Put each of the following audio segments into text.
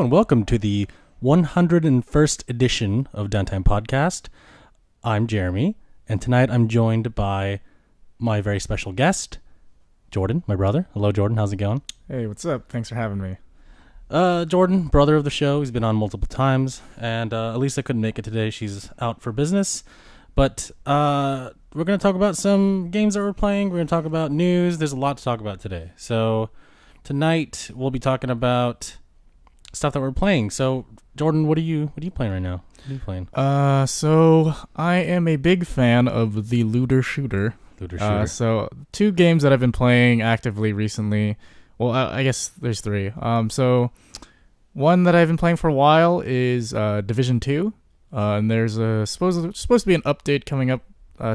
and welcome to the 101st edition of Downtime Podcast. I'm Jeremy, and tonight I'm joined by my very special guest, Jordan, my brother. Hello, Jordan. How's it going? Hey, what's up? Thanks for having me. Jordan, brother of the show. He's been on multiple times, and Alyssa couldn't make it today. She's out for business, but we're going to talk about some games that we're playing. We're going to talk about news. There's a lot to talk about today. So tonight we'll be talking about stuff that we're playing. So Jordan, what are you playing right now? What are you playing? So I am a big fan of the looter shooter. So two games that I've been playing actively recently. Well, I guess there's three. So one that I've been playing for a while is Division 2. And there's supposed to be an update coming up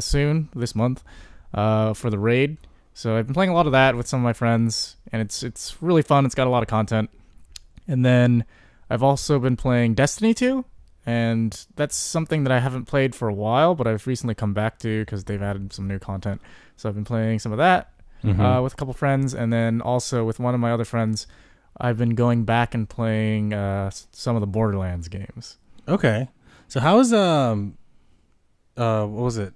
soon this month for the raid. So I've been playing a lot of that with some of my friends, and it's really fun. It's got a lot of content. And then I've also been playing Destiny 2, and that's something that I haven't played for a while, but I've recently come back to because they've added some new content. So I've been playing some of that with a couple friends, and then also with one of my other friends, I've been going back and playing some of the Borderlands games. Okay. So how is what was it?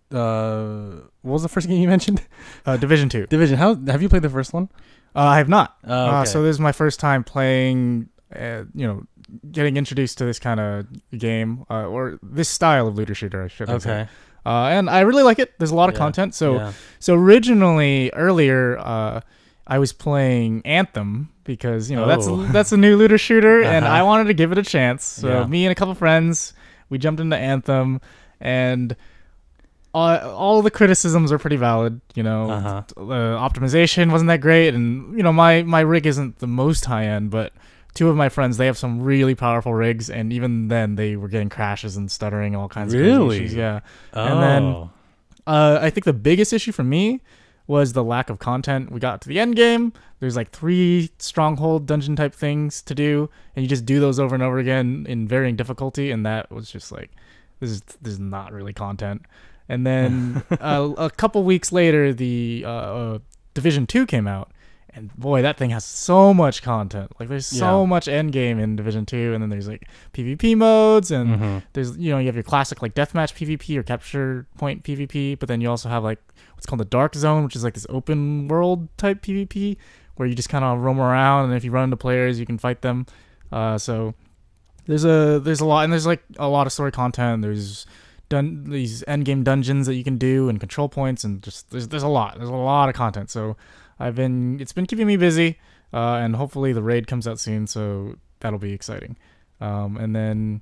What was the first game you mentioned? Division 2. Division. How have you played the first one? I have not. Okay. So this is my first time playing, getting introduced to this kind of game, or this style of looter shooter, I should say. And I really like it. There's a lot of content. So originally, earlier, I was playing Anthem because, that's a new looter shooter, and I wanted to give it a chance. So me and a couple friends, we jumped into Anthem, and all the criticisms are pretty valid. The optimization wasn't that great, and my rig isn't the most high end, but two of my friends, they have some really powerful rigs, and even then they were getting crashes and stuttering, all kinds of issues. Yeah. And then I think the biggest issue for me was the lack of content. We got to the end game. There's like 3 stronghold dungeon type things to do, and you just do those over and over again in varying difficulty, and that was just like, this is not really content. And then a couple weeks later, the Division 2 came out, and boy, that thing has so much content. Like, there's so much end game in Division 2, and then there's like PvP modes, and there's you have your classic like deathmatch PvP or capture point PvP, but then you also have like what's called the Dark Zone, which is like this open world type PvP where you just kind of roam around, and if you run into players, you can fight them. So there's a lot, and there's like a lot of story content. There's these end game dungeons that you can do and control points, and just there's a lot of content. So it's been keeping me busy, and hopefully the raid comes out soon, so that'll be exciting. And then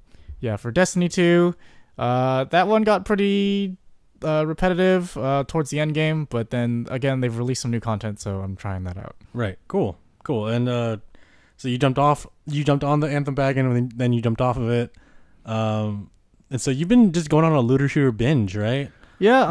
for Destiny 2, that one got pretty repetitive towards the end game, but then again they've released some new content, so I'm trying that out. Right. Cool. And so you jumped on the Anthem wagon, and then you jumped off of it. And so you've been just going on a looter shooter binge, right? Yeah,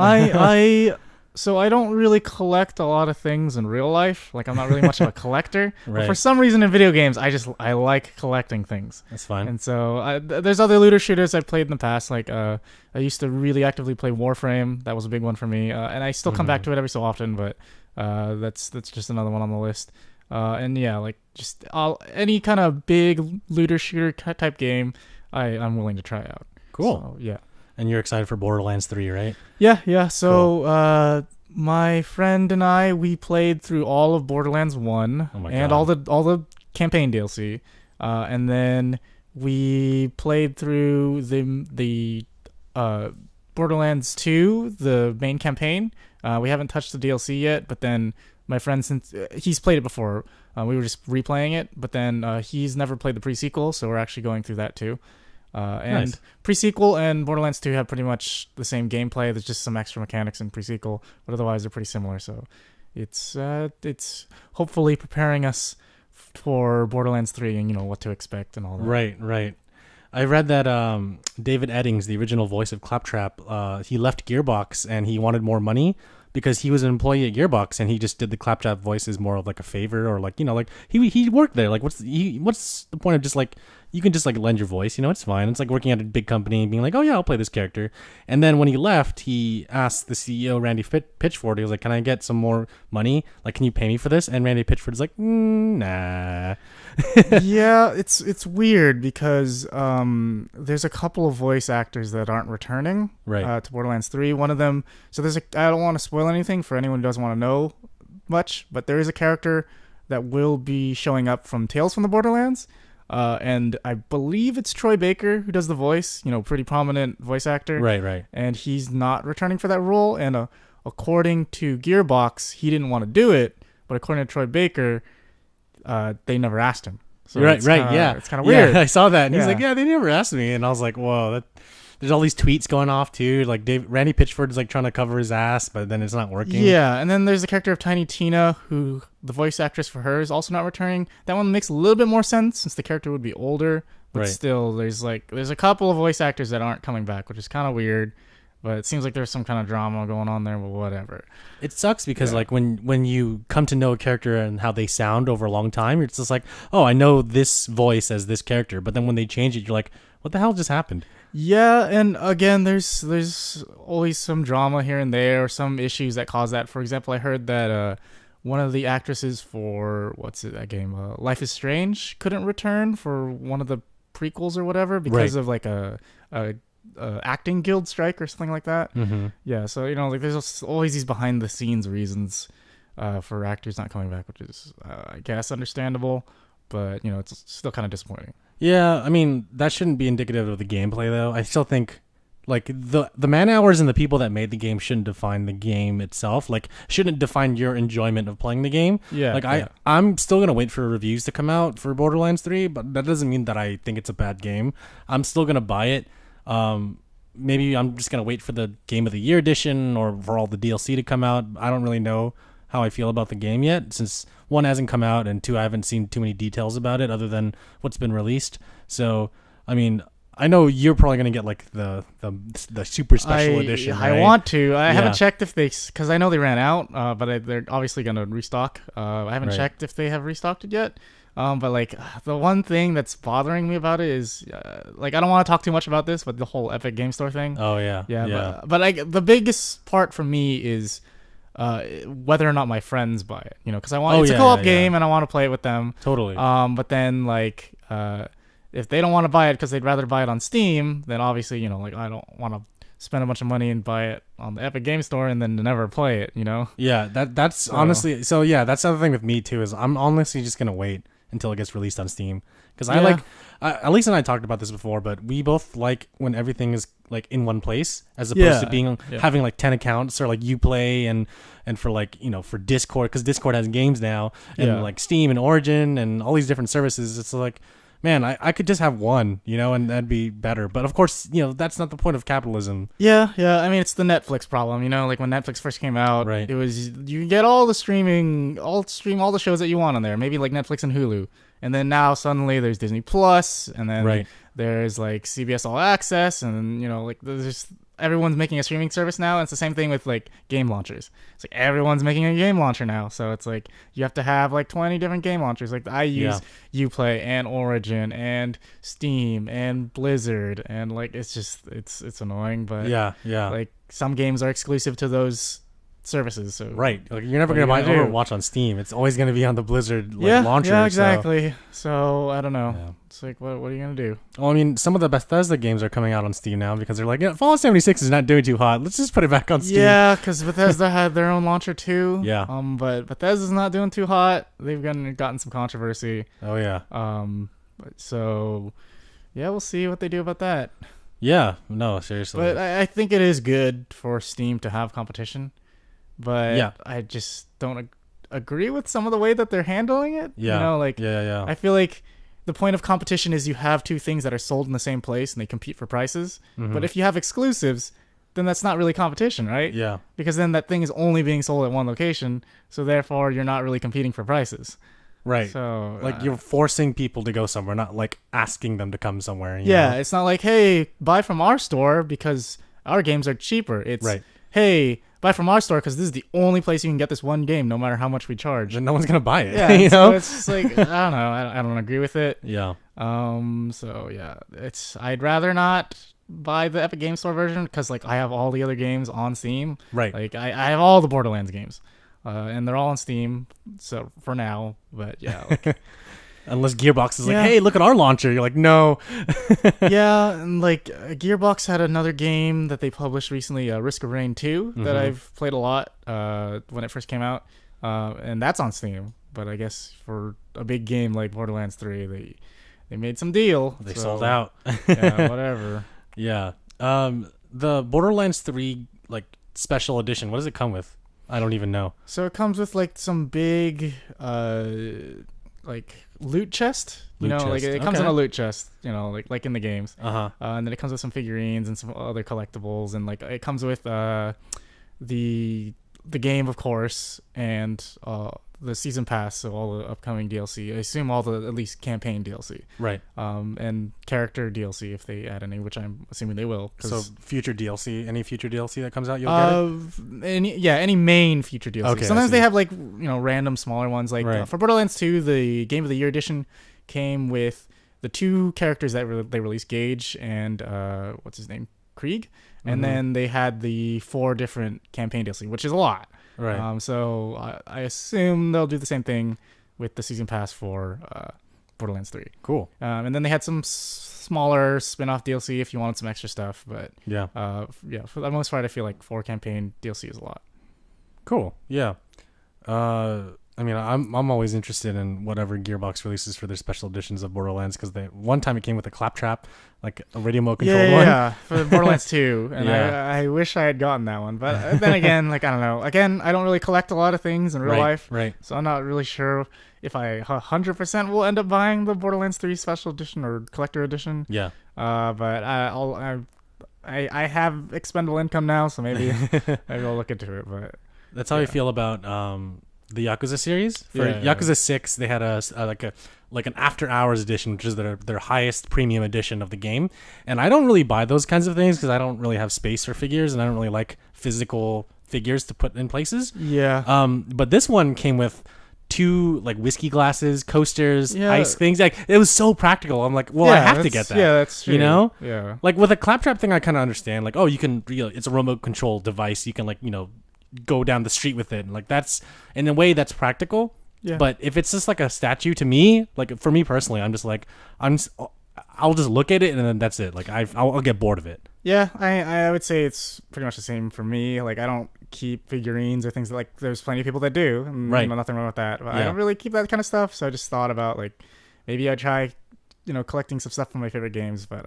so I don't really collect a lot of things in real life. Like, I'm not really much of a collector. Right. But for some reason in video games, I like collecting things. That's fine. And so there's other looter shooters I've played in the past. Like, I used to really actively play Warframe. That was a big one for me. And I still come back to it every so often, but that's just another one on the list. And just any kind of big looter shooter type game, I'm willing to try out. Cool. So, yeah. And you're excited for Borderlands 3, right? Yeah. So, cool. My friend and I, we played through all of Borderlands 1 and all the campaign DLC. And then we played through the Borderlands 2, the main campaign. We haven't touched the DLC yet, but then my friend, since he's played it before, we were just replaying it, but then he's never played the pre-sequel, so we're actually going through that too. And nice. Pre-sequel and Borderlands 2 have pretty much the same gameplay. There's just some extra mechanics in pre-sequel, but otherwise they're pretty similar. So it's hopefully preparing us for Borderlands 3 and what to expect and all that. Right. I read that David Eddings, the original voice of Claptrap, he left Gearbox and he wanted more money because he was an employee at Gearbox, and he just did the Claptrap voice as more of like a favor, or like he worked there. Like what's the point of just like you can just like lend your voice, it's fine. It's like working at a big company and being like, oh yeah, I'll play this character. And then when he left, he asked the CEO, Randy Pitchford, he was like, can I get some more money? Like, can you pay me for this? And Randy Pitchford is like, nah. Yeah, it's weird because there's a couple of voice actors that aren't returning to Borderlands 3. One of them, so I don't want to spoil anything for anyone who doesn't want to know much, but there is a character that will be showing up from Tales from the Borderlands. And I believe it's Troy Baker who does the voice, pretty prominent voice actor. Right. And he's not returning for that role. And according to Gearbox, he didn't want to do it. But according to Troy Baker, they never asked him. So right. Yeah. It's kind of weird. I saw that. And he's like, yeah, they never asked me. And I was like, whoa, there's all these tweets going off too. Like Randy Pitchford is like trying to cover his ass, but then it's not working. Yeah, and then there's the character of Tiny Tina, who the voice actress for her is also not returning. That one makes a little bit more sense since the character would be older, but still, there's a couple of voice actors that aren't coming back, which is kind of weird. But it seems like there's some kind of drama going on there, but whatever. It sucks because like when you come to know a character and how they sound over a long time, it's just like, oh, I know this voice as this character, but then when they change it, you're like, what the hell just happened? Yeah, and again, there's always some drama here and there, or some issues that cause that. For example, I heard that one of the actresses for that game, Life is Strange, couldn't return for one of the prequels or whatever because of like a acting guild strike or something like that. Mm-hmm. Yeah, so like there's always these behind the scenes reasons for actors not coming back, which is I guess understandable, but it's still kind of disappointing. Yeah, I mean, that shouldn't be indicative of the gameplay, though. I still think, like, the man hours and the people that made the game shouldn't define the game itself. Like, shouldn't define your enjoyment of playing the game. Yeah. Like, I'm still going to wait for reviews to come out for Borderlands 3, but that doesn't mean that I think it's a bad game. I'm still going to buy it. Maybe I'm just going to wait for the Game of the Year edition or for all the DLC to come out. I don't really know how I feel about the game yet, since 1 hasn't come out and 2, I haven't seen too many details about it other than what's been released. So, I mean, I know you're probably going to get like the super special edition. I right? want to. I haven't checked if because I know they ran out, but they're obviously going to restock. I haven't checked if they have restocked it yet. But like the one thing that's bothering me about it is like I don't want to talk too much about this, but the whole Epic Game Store thing. Oh yeah. But like the biggest part for me is whether or not my friends buy it, because I want it's a co-op game and I want to play it with them. Totally. But then like if they don't want to buy it because they'd rather buy it on Steam, then obviously like I don't want to spend a bunch of money and buy it on the Epic Game Store and then never play it. Yeah, that's honestly. So yeah, that's the other thing with me too is I'm honestly just gonna wait until it gets released on Steam because I like. Alyssa and I talked about this before, but we both like when everything is like in one place as opposed to being having like 10 accounts or like Uplay and for like for Discord, because Discord has games now and like Steam and Origin and all these different services. It's like, man, I could just have one, and that'd be better. But of course, that's not the point of capitalism. Yeah. I mean, it's the Netflix problem, like when Netflix first came out, it was you get all the stream all the shows that you want on there, maybe like Netflix and Hulu. And then now suddenly there's Disney Plus, and then there's like CBS All Access, and like there's just everyone's making a streaming service now. And it's the same thing with like game launchers. It's like everyone's making a game launcher now, so it's like you have to have like 20 different game launchers. Like I use Uplay and Origin and Steam and Blizzard, and like it's just it's annoying. But like some games are exclusive to those services, so like you're never gonna buy Overwatch on Steam. It's always gonna be on the Blizzard launcher. Yeah, exactly. So I don't know. It's like what are you gonna do? Well, I mean, some of the Bethesda games are coming out on Steam now because they're like, Fallout 76 is not doing too hot. Let's just put it back on Steam. Yeah, because Bethesda had their own launcher too. Yeah. But Bethesda's not doing too hot. They've gotten some controversy. Oh yeah. So yeah, we'll see what they do about that. Yeah. No, seriously. But I think it is good for Steam to have competition. But I just don't agree with some of the way that they're handling it. Yeah. I feel like the point of competition is you have two things that are sold in the same place and they compete for prices. Mm-hmm. But if you have exclusives, then that's not really competition, right? Yeah. Because then that thing is only being sold at one location, so therefore you're not really competing for prices. Right. So like you're forcing people to go somewhere, not like asking them to come somewhere. It's not like, hey, buy from our store because our games are cheaper. It's hey, buy from our store because this is the only place you can get this one game, no matter how much we charge. And no one's gonna buy it. Yeah, you so know, it's just like I don't know. I don't agree with it. Yeah. So yeah, I'd rather not buy the Epic Game Store version because like I have all the other games on Steam. Right. Like I have all the Borderlands games, and they're all on Steam. So for now, but yeah. Like, unless Gearbox is like, hey, look at our launcher. You're like, no. Yeah, and like Gearbox had another game that they published recently, Risk of Rain 2, that I've played a lot when it first came out, and that's on Steam. But I guess for a big game like Borderlands 3, they made some deal. They sold out. Yeah, whatever. Yeah. The Borderlands 3 like special edition, what does it come with? I don't even know. So it comes with like some big like loot chest. Like it comes in a loot chest, like in the games. And then it comes with some figurines and some other collectibles, and like it comes with the game, of course, and the season pass, so all the upcoming DLC. I assume all the at least campaign DLC, right? And character DLC if they add any, which I'm assuming they will. So future DLC, any future DLC that comes out, you'll get it. Any main future DLC. Okay, sometimes they have like random smaller ones. Like for Borderlands 2, the Game of the Year edition came with the 2 characters that they released, Gage and what's his name, Krieg, and then they had the 4 different campaign DLC, which is a lot. Right. So I assume they'll do the same thing with the season pass for Borderlands 3. Cool. And then they had some smaller spin-off DLC if you wanted some extra stuff. But for the most part, I feel like 4 campaign DLC is a lot. Cool. Yeah. I mean, I'm always interested in whatever Gearbox releases for their special editions of Borderlands, because one time it came with a claptrap, like a radio remote controlled one. Yeah, for Borderlands 2, and I wish I had gotten that one, but then again, like I don't know. Again, I don't really collect a lot of things in real life, right? So I'm not really sure if I 100% will end up buying the Borderlands 3 special edition or collector edition. Yeah. But I have expendable income now, so maybe I'll look into it. But that's how I feel about the Yakuza series. For Yakuza 6, they had like an after hours edition, which is their highest premium edition of the game. And I don't really buy those kinds of things because I don't really have space for figures, and I don't really like physical figures to put in places. Yeah. But this one came with 2 like whiskey glasses, coasters, ice things. Like it was so practical. I'm like, well, I have to get that. Yeah, that's true. Yeah. Like with a claptrap thing, I kind of understand. Like, oh, you can, it's a remote control device. You can like, go down the street with it, and like that's in a way that's practical. Yeah. But if it's just like a statue, to me, like for me personally, I'm just like I'll just look at it and then that's it. Like I'll get bored of it. Yeah, I would say it's pretty much the same for me. Like I don't keep figurines or things like there's plenty of people that do, and nothing wrong with that. But I don't really keep that kind of stuff. So I just thought about like maybe I'd try, collecting some stuff from my favorite games. But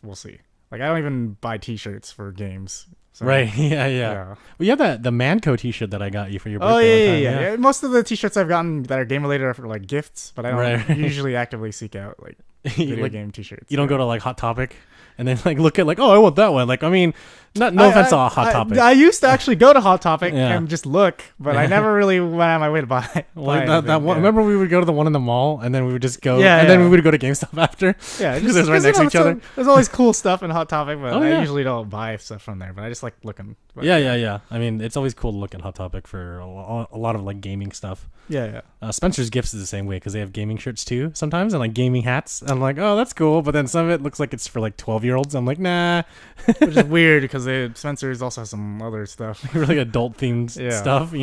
we'll see. Like I don't even buy T-shirts for games. So, right. Yeah. Well, you have the Manco T-shirt that I got you for your birthday. Oh yeah. Most of the T-shirts I've gotten that are game related are for like gifts, but I don't usually actively seek out like video game T-shirts. You don't go to like Hot Topic and then like look at like, oh, I want that one. Like, I mean, no offense to Hot Topic. I used to actually go to Hot Topic and just look, but I never really went out of my way to buy. That one. Remember, we would go to the one in the mall, and then we would just go, and then we would go to GameStop after. Yeah, because it was right next to each other. There's always cool stuff in Hot Topic, but I usually don't buy stuff from there. But I just like looking. But, yeah. I mean, it's always cool to look at Hot Topic for a lot of like gaming stuff. Yeah. Spencer's Gifts is the same way because they have gaming shirts too sometimes, and like gaming hats. I'm like, oh, that's cool, but then some of it looks like it's for like 12-year-olds. I'm like, nah. Which is weird because Spencer's also has some other stuff, really adult themed stuff,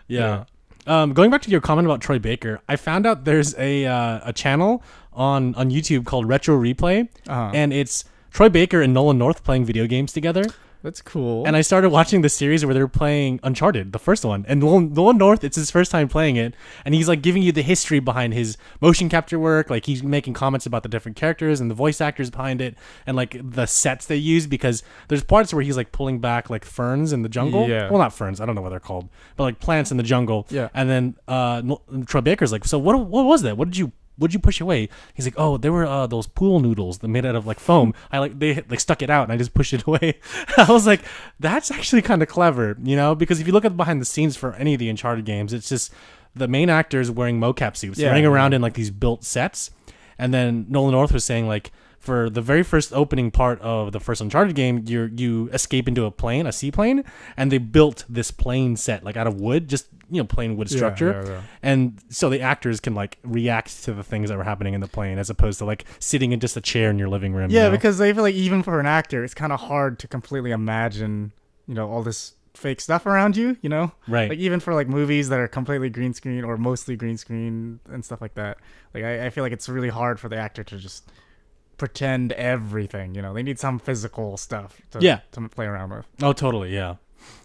Yeah. Going back to your comment about Troy Baker, I found out there's a channel on YouTube called Retro Replay, and it's Troy Baker and Nolan North playing video games together. That's cool. And I started watching the series where they're playing Uncharted, the first one. And Nolan North, it's his first time playing it. And he's like giving you the history behind his motion capture work. Like he's making comments about the different characters and the voice actors behind it. And like the sets they use, because there's parts where he's like pulling back like ferns in the jungle. Yeah. Well, not ferns. I don't know what they're called. But like plants in the jungle. Yeah. And then Troy Baker's like, so what was that? What'd you push away? He's like, oh, there were those pool noodles that made out of like foam. They stuck it out and I just pushed it away. I was like, that's actually kind of clever, because if you look at behind the scenes for any of the Uncharted games, it's just the main actors wearing mocap suits running around in like these built sets. And then Nolan North was saying like, for the very first opening part of the first Uncharted game, you escape into a seaplane, and they built this plane set like out of wood, just plain wood structure, and so the actors can like react to the things that were happening in the plane as opposed to like sitting in just a chair in your living room. Yeah, because I feel like even for an actor, it's kind of hard to completely imagine all this fake stuff around you, right? Like even for like movies that are completely green screen or mostly green screen and stuff like that. Like I feel like it's really hard for the actor to just pretend everything. They need some physical stuff to play around with. Oh, totally, yeah.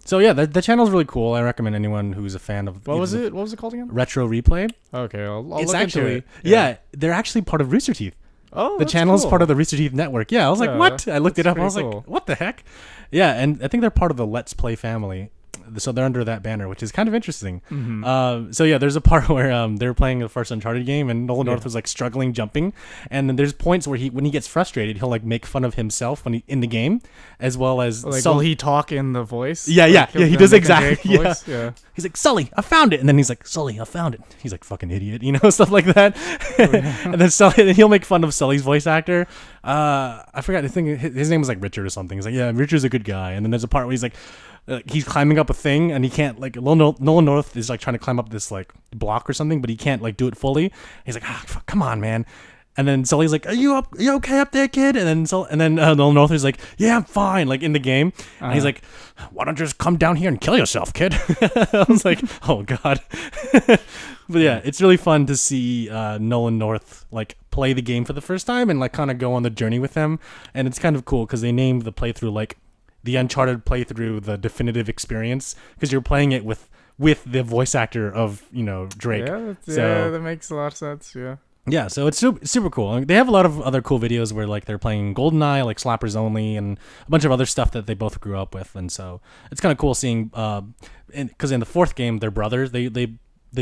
So yeah, the channel's really cool. I recommend anyone who's a fan of. What was it called again? Retro Replay. Okay, I'll it's look actually into it. Yeah, they're actually part of Rooster Teeth. Oh, the channel's cool. part of the Rooster Teeth network. Yeah, I was like, what? I looked it up. I was cool. like, what the heck? Yeah, and I think they're part of the Let's Play family. So they're under that banner, which is kind of interesting. Mm-hmm. So yeah, there's a part where they're playing the first Uncharted game, and Nolan North was like struggling jumping, and then there's points where when he gets frustrated, he'll like make fun of himself when in the game, as well as like will he talk in the voice? Yeah, like, he does exactly. Yeah. He's like, Sully, I found it, and then he's like, Sully, I found it. He's like, fucking idiot, stuff like that. And then Sully, he'll make fun of Sully's voice actor. I forgot. I think his name was like Richard or something. He's like, yeah, Richard's a good guy. And then there's a part where he's like. He's climbing up a thing and he can't like Nolan North is like trying to climb up this like block or something, but he can't like do it fully. He's like, come on, man. And then Sully's like, are you okay up there, kid? And then Nolan North is like, yeah, I'm fine, like in the game. And he's like, why don't you just come down here and kill yourself, kid? I was like, oh god. But yeah, it's really fun to see Nolan North like play the game for the first time and like kind of go on the journey with him. And it's kind of cool because they named the playthrough like the Uncharted playthrough, the definitive experience, because you're playing it with the voice actor of Drake. Yeah, that makes a lot of sense. Yeah, so it's super cool. I mean, they have a lot of other cool videos where like they're playing GoldenEye, like Slappers Only, and a bunch of other stuff that they both grew up with, and so it's kind of cool seeing. Because in the fourth game, they're brothers. They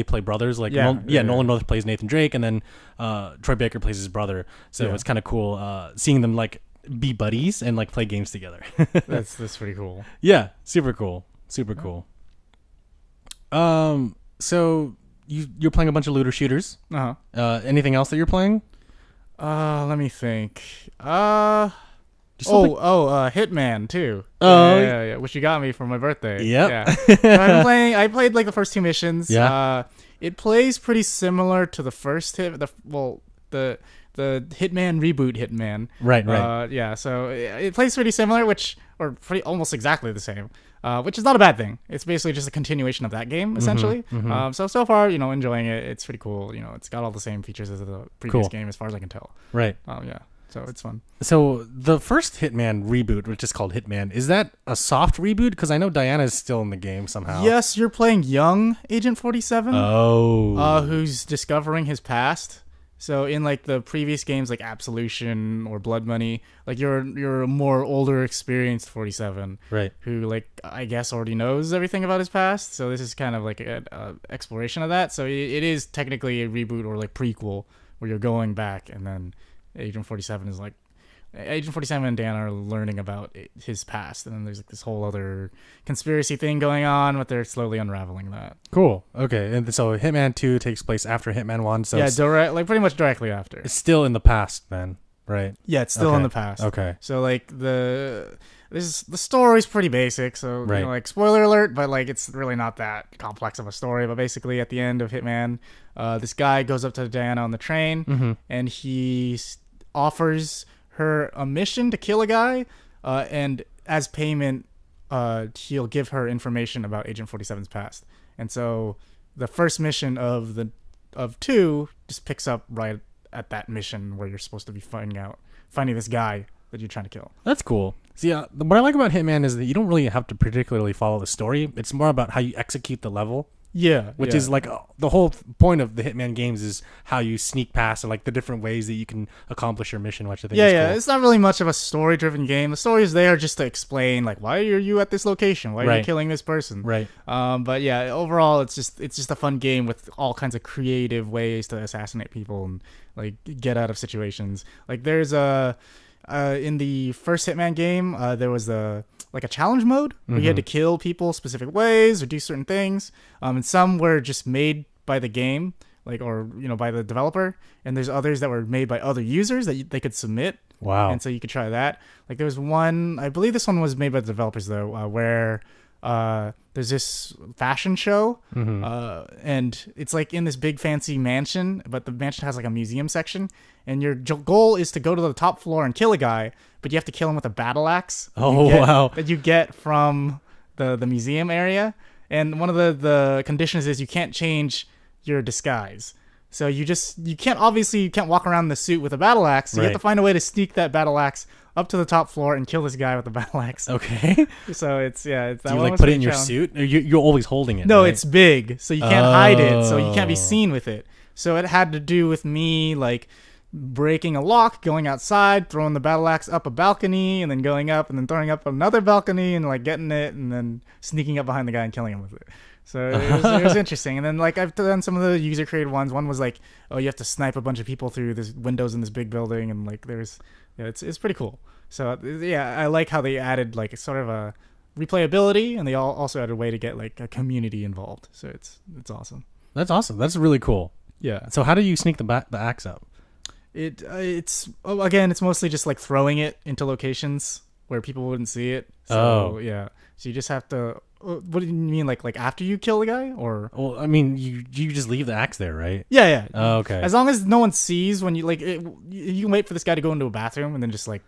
play brothers. Like Nolan North plays Nathan Drake, and then Troy Baker plays his brother. So it's kind of cool seeing them like be buddies and like play games together. That's pretty cool. Yeah, super cool. So you're playing a bunch of looter shooters. Anything else that you're playing? Let me think. Hitman too. Oh yeah, which you got me for my birthday. Yep. Yeah. So I played like the first two missions. Yeah. It plays pretty similar to the first the Hitman reboot Hitman. Right. Yeah, so it plays pretty similar, pretty almost exactly the same, which is not a bad thing. It's basically just a continuation of that game, essentially. So far, enjoying it. It's pretty cool. It's got all the same features as the previous game, as far as I can tell. Right. Yeah. So it's fun. So the first Hitman reboot, which is called Hitman, is that a soft reboot? Because I know Diana is still in the game somehow. Yes, you're playing young Agent 47. Oh. Who's discovering his past. So in like the previous games like Absolution or Blood Money, like you're a more older, experienced 47, right? Who like I guess already knows everything about his past. So this is kind of like an exploration of that. So it is technically a reboot or like prequel where you're going back, and then Agent 47 is like Agent 47 and Dan are learning about his past, and then there's like this whole other conspiracy thing going on, but they're slowly unraveling that. Cool. Okay, and so Hitman 2 takes place after Hitman 1. So yeah, pretty much directly after. It's still in the past, then, right? Yeah, it's still in the past. Okay. So like the story's pretty basic. So right. Like spoiler alert, but like it's really not that complex of a story. But basically, at the end of Hitman, this guy goes up to Diana on the train, and he offers her a mission to kill a guy, and as payment, he'll give her information about Agent 47's past. And so the first mission of 2 just picks up right at that mission where you're supposed to be finding this guy that you're trying to kill. That's cool. See, what I like about Hitman is that you don't really have to particularly follow the story. It's more about how you execute the level. Yeah, which is like the whole point of the Hitman games is how you sneak past and like the different ways that you can accomplish your mission, which I think is cool. It's not really much of a story-driven game. The story is there just to explain like why are you at this location? Why are you killing this person? Right. But yeah, overall it's just a fun game with all kinds of creative ways to assassinate people and like get out of situations. Like there's in the first Hitman game, there was a challenge mode where you had to kill people specific ways or do certain things. And some were just made by the game, by the developer, and there's others that were made by other users that they could submit. Wow. And so you could try that. Like there was one, I believe this one was made by the developers though, where there's this fashion show, and it's like in this big fancy mansion, but the mansion has like a museum section, and your goal is to go to the top floor and kill a guy, but you have to kill him with a battle axe. Wow. That you get from the museum area. And one of the conditions is you can't change your disguise. So you can't walk around in the suit with a battle axe. So you have to find a way to sneak that battle axe up to the top floor and kill this guy with the battle axe. Okay. So it's that. Do you like put it in your suit? Or you're always holding it? No, right? It's big, so you can't hide it. So you can't be seen with it. So it had to do with me like breaking a lock, going outside, throwing the battle axe up a balcony, and then going up and then throwing up another balcony and like getting it and then sneaking up behind the guy and killing him with it. So it was interesting. And then like I've done some of the user created ones. One was like, oh, you have to snipe a bunch of people through this windows in this big building, and like it's pretty cool. So yeah, I like how they added like sort of a replayability, and they also added a way to get like a community involved. So it's awesome. That's awesome. That's really cool. Yeah. So how do you sneak the axe up? It's mostly just like throwing it into locations where people wouldn't see it. So yeah. So you just have to. What do you mean, like after you kill the guy, or? Well, I mean, you just leave the axe there, right? Yeah. Oh, okay. As long as no one sees when you you can wait for this guy to go into a bathroom and then just like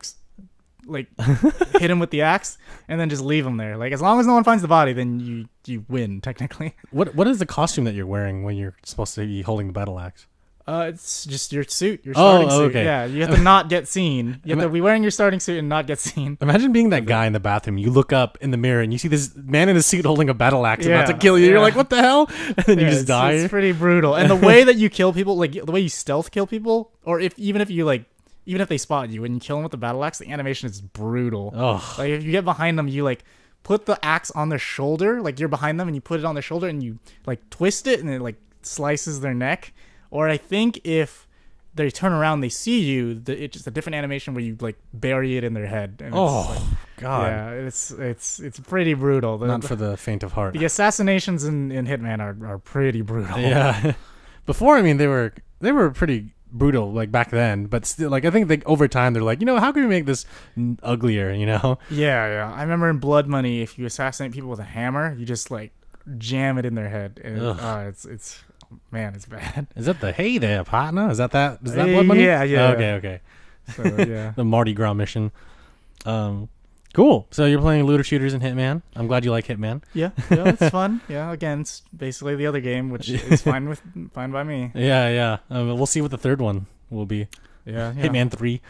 hit him with the axe and then just leave him there. Like as long as no one finds the body, then you win technically. What is the costume that you're wearing when you're supposed to be holding the battle axe? It's just your suit, your starting suit. Okay. Yeah, you have to not get seen. You have to be wearing your starting suit and not get seen. Imagine being that guy in the bathroom. You look up in the mirror and you see this man in a suit holding a battle axe about to kill you. You're like, what the hell? And then you just die. It's pretty brutal. And the way that you kill people, like the way you stealth kill people, or even if they spot you and you kill them with the battle axe, the animation is brutal. Oh. Like if you get behind them, you like put the axe on their shoulder, like you're behind them and you put it on their shoulder and you like twist it and it like slices their neck. Or I think if they turn around, they see you. It's just a different animation where you like bury it in their head. And God! Yeah, it's pretty brutal. Not for the faint of heart. The assassinations in Hitman are pretty brutal. Yeah. Before, I mean, they were pretty brutal like back then, but still, like I think over time they're like, how can we make this uglier? Yeah. I remember in Blood Money, if you assassinate people with a hammer, you just like jam it in their head. And, it's. Man, it's bad. Is that the hey there, partner? Is that Blood Money? Yeah. Okay. So, yeah. The Mardi Gras mission. Cool. So you're playing looter shooters in Hitman. I'm glad you like Hitman. Yeah, it's fun. Yeah, again, it's basically the other game, which is fine by me. Yeah. We'll see what the third one will be. Yeah. Hitman 3.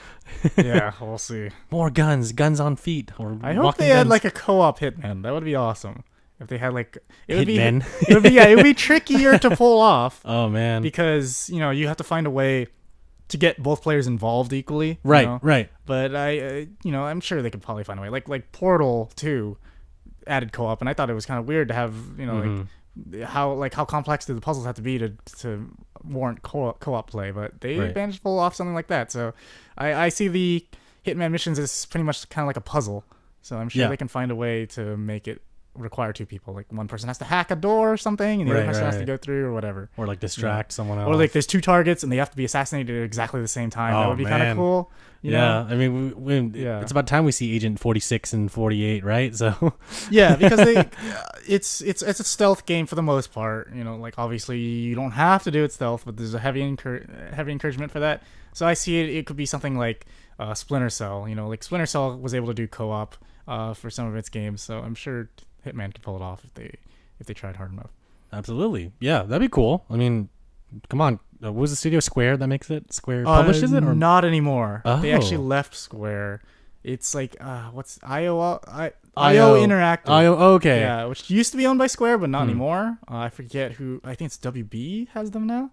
Yeah, we'll see. More guns on feet. Or I hope they had like a co-op Hitman. That would be awesome. If they had like it would be trickier to pull off. Oh man. Because, you have to find a way to get both players involved equally. Right. But I'm sure they could probably find a way. Like Portal 2 added co-op, and I thought it was kind of weird to have, like how complex do the puzzles have to be to warrant co-op play, but they managed to pull off something like that. So I see the Hitman missions as pretty much kind of like a puzzle. So I'm sure they can find a way to make it require two people. Like one person has to hack a door or something, and the other person has to go through or whatever. Or like distract someone else. Or like there's two targets and they have to be assassinated at exactly the same time. That would be kind of cool. You know? I mean, it's about time we see Agent 46 and 48, right? So yeah, because it's a stealth game for the most part. Like obviously you don't have to do it stealth, but there's a heavy encouragement for that. So I see it could be something like Splinter Cell. Like Splinter Cell was able to do co-op for some of its games, so I'm sure Hitman could pull it off if they tried hard enough. Absolutely. Yeah, that'd be cool. I mean, come on. What was the studio? Square that makes it? Square publishes it? Or not anymore. Oh. They actually left Square. It's like what's IO Interactive. Okay. Yeah, which used to be owned by Square, but not anymore. I forget who. I think it's WB has them now.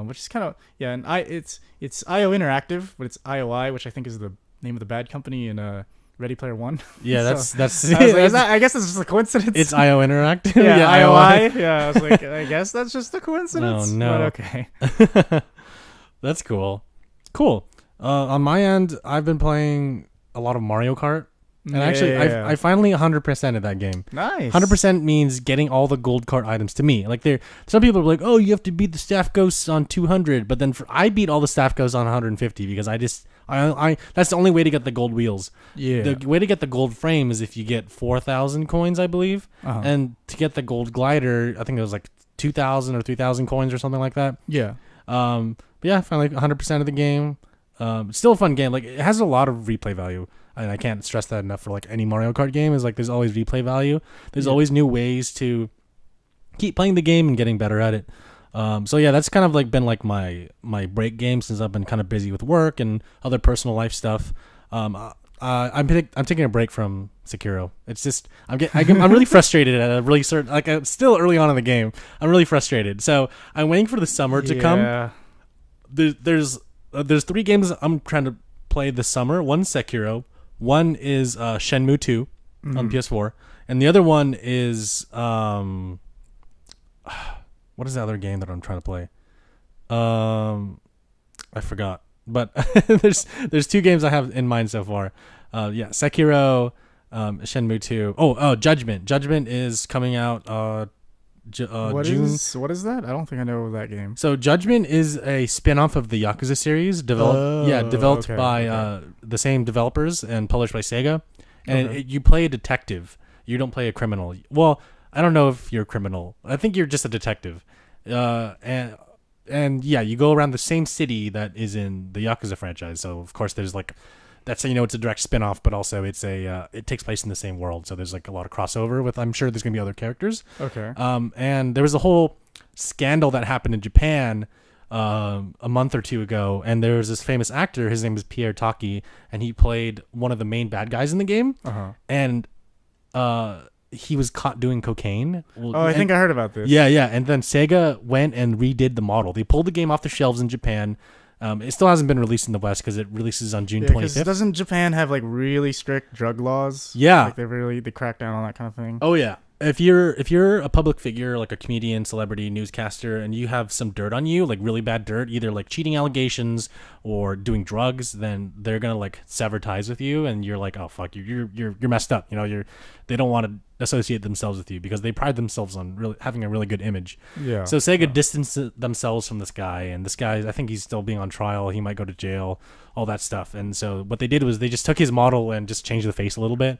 Which is kind of and it's IO Interactive, but it's IOI, which I think is the name of the bad company in Ready Player One. Yeah, that's. I guess it's just a coincidence. It's IO Interactive. Yeah, IOI. Yeah, I was like, I guess that's just a coincidence. No. But okay. That's cool. Cool. On my end, I've been playing a lot of Mario Kart. And actually, I finally 100%ed that game. Nice. 100% means getting all the gold card items to me. Like some people are like, oh, you have to beat the staff ghosts on 200, but then I beat all the staff ghosts on 150 because I that's the only way to get the gold wheels. Yeah. The way to get the gold frame is if you get 4,000 coins, I believe, and to get the gold glider, I think it was like 2,000 or 3,000 coins or something like that. Yeah. But yeah, finally 100% of the game. Still a fun game. Like it has a lot of replay value. And I can't stress that enough for like any Mario Kart game is like there's always replay value. There's always new ways to keep playing the game and getting better at it. So yeah, that's kind of like been like my break game since I've been kind of busy with work and other personal life stuff. I'm taking a break from Sekiro. It's just I'm really frustrated at a really certain like it's still early on in the game. I'm really frustrated. So I'm waiting for the summer to come. There's 3 games I'm trying to play this summer. One's Sekiro. One is Shenmue 2 on PS4, and the other one is what is the other game that I'm trying to play? I forgot, but there's 2 games I have in mind so far. Sekiro, Shenmue 2. Oh, Judgment. Judgment is coming out June. What is that? I don't think I know that game. So Judgment is a spin-off of the Yakuza series developed by the same developers and published by Sega. And you play a detective. You don't play a criminal. Well, I don't know if you're a criminal. I think you're just a detective. And yeah, you go around the same city that is in the Yakuza franchise. So of course there's like that's it's a direct spin-off, but also it's it takes place in the same world. So there's like a lot of crossover with I'm sure there's going to be other characters. Okay. And there was a whole scandal that happened in Japan a month or 2 ago, and there was this famous actor, his name is Pierre Taki, and he played one of the main bad guys in the game. And he was caught doing cocaine. I think I heard about this. Yeah, and then Sega went and redid the model. They pulled the game off the shelves in Japan. It still hasn't been released in the West because it releases on June 25th. Doesn't Japan have like really strict drug laws? Yeah, like they crack down on that kind of thing. Oh yeah. If you're a public figure, like a comedian, celebrity, newscaster, and you have some dirt on you, like really bad dirt, either like cheating allegations or doing drugs, then they're gonna like sever ties with you, and you're like, oh fuck, you're messed up. They don't want to associate themselves with you because they pride themselves on really having a really good image. Yeah. So Sega distanced themselves from this guy, and this guy, I think he's still being on trial. He might go to jail, all that stuff. And so what they did was they just took his model and just changed the face a little bit.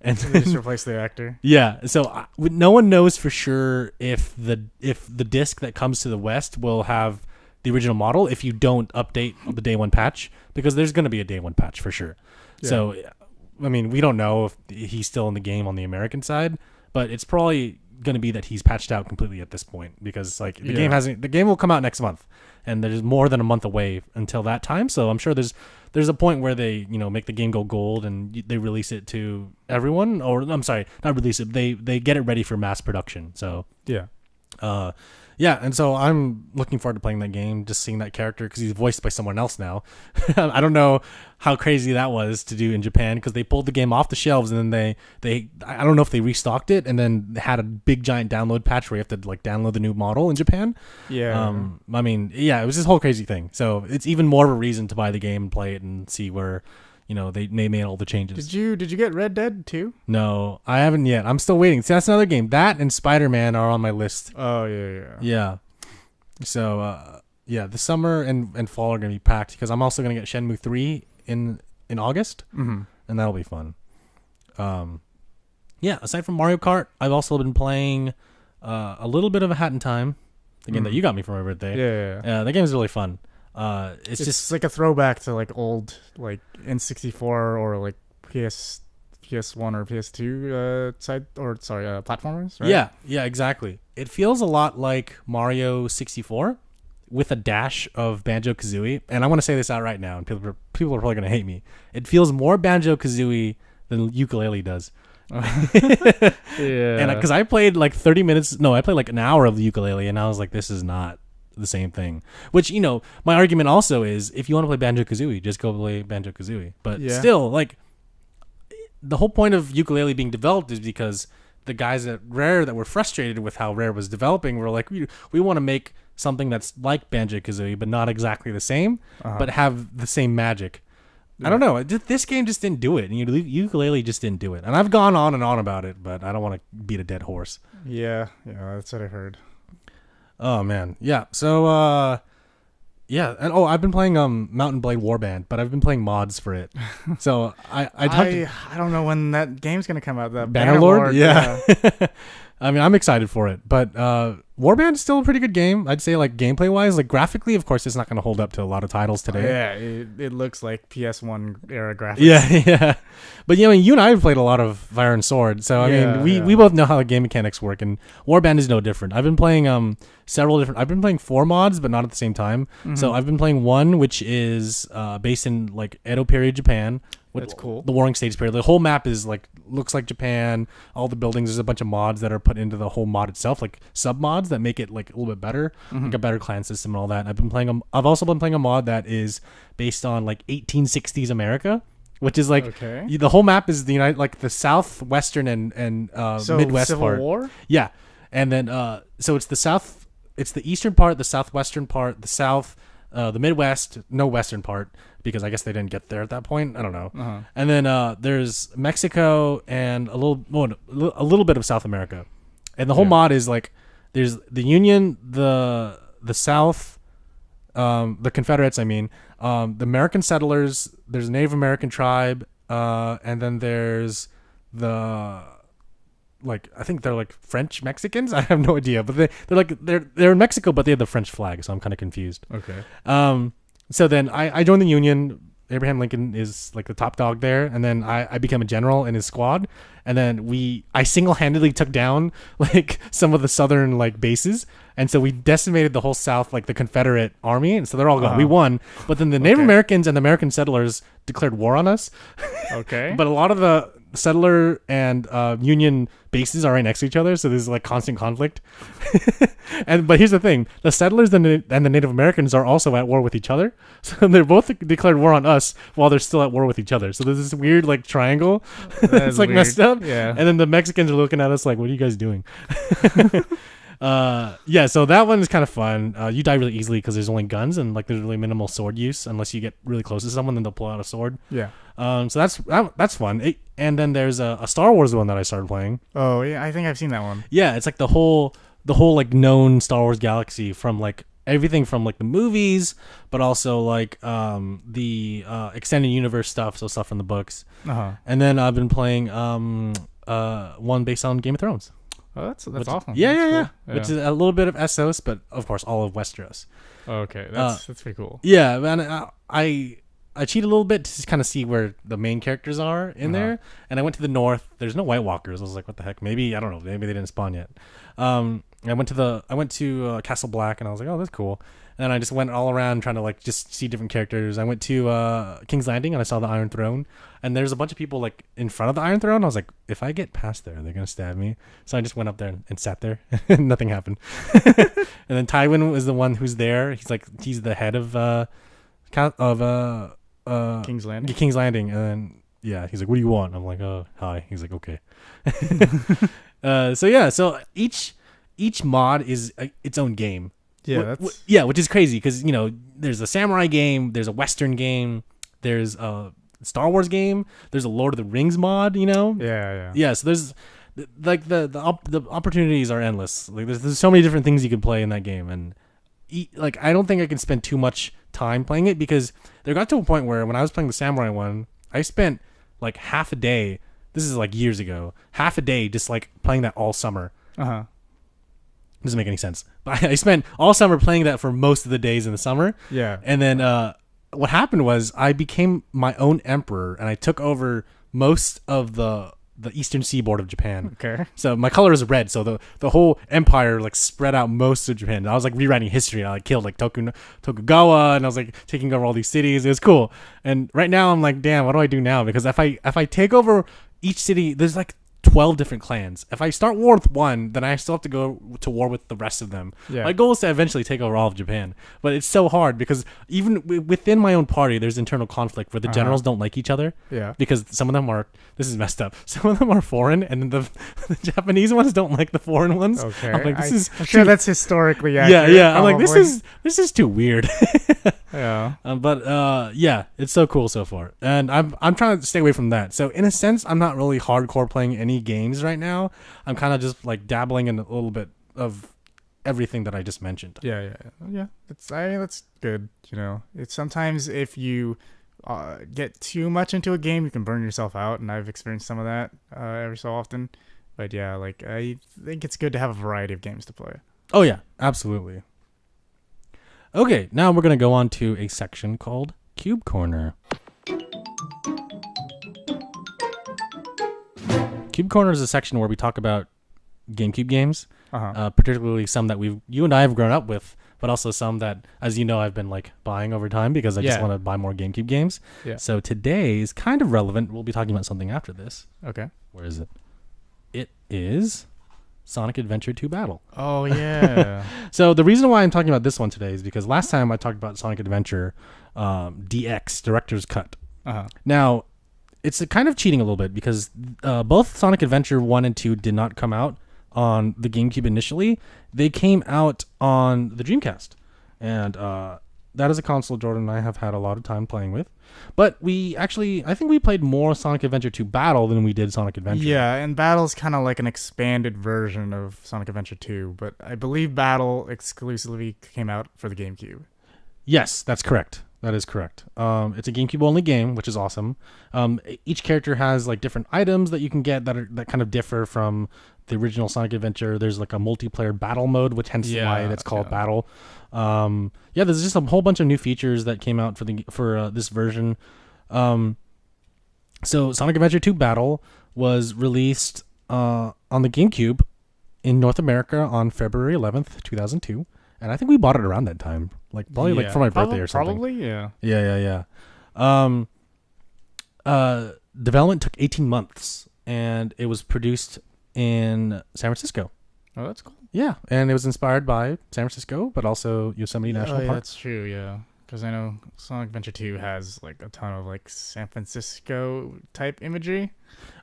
And they just replaced the actor. Yeah, so no one knows for sure if the disc that comes to the West will have the original model if you don't update the day one patch, because there's going to be a day one patch for sure. Yeah. So, I mean, we don't know if he's still in the game on the American side, but it's probably going to be that he's patched out completely at this point, because like the game will come out next month, and there's more than a month away until that time. So I'm sure there's a point where they make the game go gold and they release it to everyone, or I'm sorry, not release it. They get it ready for mass production. So yeah, and so I'm looking forward to playing that game, just seeing that character, because he's voiced by someone else now. I don't know how crazy that was to do in Japan, because they pulled the game off the shelves and then they I don't know if they restocked it and then had a big giant download patch where you have to like download the new model in Japan. Yeah. I mean, yeah, it was this whole crazy thing. So it's even more of a reason to buy the game and play it and see where they made all the changes. Did you get Red Dead 2? No, I haven't yet. I'm still waiting. See, that's another game. That and Spider-Man are on my list. Oh, yeah. Yeah. So, the summer and fall are going to be packed, because I'm also going to get Shenmue 3 in August, and that'll be fun. Aside from Mario Kart, I've also been playing a little bit of a Hat in Time, the game that you got me for my birthday. Yeah. The game is really fun. It's just like a throwback to like old like N64 or like PS1 or PS2 platformers, right? Yeah, exactly. It feels a lot like Mario 64 with a dash of Banjo-Kazooie, and I want to say this out right now, and people are probably going to hate me. It feels more Banjo-Kazooie than ukulele does. Yeah. And because I played like 30 minutes, no, I played like an hour of the ukulele, and I was like, this is not the same thing. Which, my argument also is, if you want to play Banjo-Kazooie, just go play Banjo-Kazooie. But still, like, the whole point of ukulele being developed is because the guys at Rare that were frustrated with how Rare was developing were like, we want to make something that's like Banjo-Kazooie, but not exactly the same, but have the same magic. I don't know. This game just didn't do it. Ukulele just didn't do it. And I've gone on and on about it, but I don't want to beat a dead horse. Yeah, that's what I heard. Oh man, yeah. So yeah, and I've been playing Mountain Blade Warband, but I've been playing mods for it. So I don't know when that game's gonna come out. That Bannerlord, yeah. I mean, I'm excited for it, but Warband is still a pretty good game. I'd say, like, gameplay wise, like graphically, of course, it's not going to hold up to a lot of titles today. Yeah, it looks like PS1 era graphics. Yeah. But I mean, you and I have played a lot of Fire and Sword, so I mean, we both know how the game mechanics work, and Warband is no different. I've been playing several different. I've been playing 4 mods, but not at the same time. Mm-hmm. So I've been playing one which is based in like Edo period Japan. That's cool. The Warring States period. The whole map is like looks like Japan. All the buildings. There's a bunch of mods that are put into the whole mod itself, like sub mods that make it like a little bit better, like a better clan system and all that. I've also been playing a mod that is based on like 1860s America, which is like the whole map is the the southwestern and so Midwest Civil part. War? Yeah, and then so it's the eastern part, the southwestern part, the south. The Midwest, no western part, because I guess they didn't get there at that point. I don't know. And then there's Mexico and a little bit of South America, and the whole mod is like there's the Union, the South, the Confederates. I mean, the American settlers. There's a Native American tribe, and then there's the. Like I think they're like French Mexicans. I have no idea, but they're in Mexico, but they have the French flag, so I'm kind of confused. Okay. So then I joined the Union. Abraham Lincoln is like the top dog there, and then I became a general in his squad, and then I single-handedly took down like some of the southern like bases, and so we decimated the whole South, like the Confederate army, and so they're all gone. We won, but then the Native Americans and the American settlers declared war on us. Okay. But a lot of the settler and Union bases are right next to each other, so there's like constant conflict. But here's the thing: the settlers and the Native Americans are also at war with each other, so they're both declared war on us while they're still at war with each other. So there's this weird like triangle. It's like weird. Messed up. Yeah. And then the Mexicans are looking at us like, "What are you guys doing?" Yeah, so that one is kind of fun. You die really easily because there's only guns and like there's really minimal sword use unless you get really close to someone, then they'll pull out a sword. Yeah. So that's fun. And then there's a Star Wars one that I started playing. Oh yeah, I think I've seen that one. Yeah, it's like the whole like known Star Wars galaxy from like everything from like the movies, but also like the extended universe stuff, so stuff from the books. And then I've been playing one based on Game of Thrones. Oh, that's awesome. Yeah, cool. Which is a little bit of Essos, but of course all of Westeros. Okay, that's pretty cool. Yeah, man, I cheated a little bit to just kind of see where the main characters are in there, and I went to the north. There's no White Walkers. I was like, what the heck? Maybe I don't know. Maybe they didn't spawn yet. I went to Castle Black, and I was like, oh, that's cool. And then I just went all around trying to like just see different characters. I went to King's Landing and I saw the Iron Throne, and there's a bunch of people like in front of the Iron Throne. I was like, if I get past there, they're gonna stab me. So I just went up there and sat there, and nothing happened. And then Tywin was the one who's there. He's the head of King's Landing. King's Landing, and then yeah, he's like, what do you want? I'm like, oh, hi. He's like, okay. So each mod is its own game. Yeah, which is crazy because there's a samurai game, there's a Western game, there's a Star Wars game, there's a Lord of the Rings mod. Yeah. So there's like the opportunities are endless. Like there's so many different things you can play in that game, and like I don't think I can spend too much time playing it because there got to a point where when I was playing the samurai one, I spent like half a day. This is like years ago. Half a day just like playing that all summer. Doesn't make any sense. But I spent all summer playing that for most of the days in the summer. Yeah. And then what happened was I became my own emperor, and I took over most of the eastern seaboard of Japan. Okay. So my color is red, so the whole empire like spread out most of Japan. I was like rewriting history. I like killed like Tokugawa, and I was like taking over all these cities. It was cool. And right now I'm like, damn, what do I do now? Because if I take over each city, there's like 12 different clans. If I start war with one, then I still have to go to war with the rest of them. My goal is to eventually take over all of Japan, but it's so hard because even within my own party, there's internal conflict where the generals don't like each other. Because some of them are, this is messed up, some of them are foreign, and then the Japanese ones don't like the foreign ones. Okay. I'm like, I'm sure that's historically accurate. Yeah. I'm like, this is too weird. Yeah. Yeah, it's so cool so far, and I'm trying to stay away from that. So in a sense, I'm not really hardcore playing any games right now. I'm kind of just like dabbling in a little bit of everything that I just mentioned. Yeah. That's good. You know, it's sometimes if you get too much into a game, you can burn yourself out, and I've experienced some of that every so often. But yeah, like I think it's good to have a variety of games to play. Oh yeah, absolutely. Okay, now we're going to go on to a section called Cube Corner. Cube Corner is a section where we talk about GameCube games, particularly some that you and I have grown up with, but also some that, as you know, I've been like buying over time because I just want to buy more GameCube games. Yeah. So today is kind of relevant. We'll be talking about something after this. Okay. Where is it? It is Sonic Adventure 2 Battle. Oh, yeah. So the reason why I'm talking about this one today is because last time I talked about Sonic Adventure DX, Director's Cut. Now, it's kind of cheating a little bit because both Sonic Adventure 1 and 2 did not come out on the GameCube initially. They came out on the Dreamcast. And that is a console Jordan and I have had a lot of time playing with. But I think we played more Sonic Adventure 2 Battle than we did Sonic Adventure. Yeah, and Battle's kind of like an expanded version of Sonic Adventure 2, but I believe Battle exclusively came out for the GameCube. Yes, that's correct. That is correct. It's a GameCube-only game, which is awesome. Each character has like different items that you can get that kind of differ from the original Sonic Adventure. There's like a multiplayer battle mode, which hence why it's called Battle. There's just a whole bunch of new features that came out for this version. So Sonic Adventure 2 Battle was released on the GameCube in North America on February 11th, 2002. And I think we bought it around that time, like for my birthday or something. Probably, yeah. Yeah. Development took 18 months, and it was produced in San Francisco. Oh, that's cool. Yeah, and it was inspired by San Francisco, but also Yosemite National Park. That's true, yeah. Because I know Sonic Adventure 2 has like a ton of like San Francisco type imagery.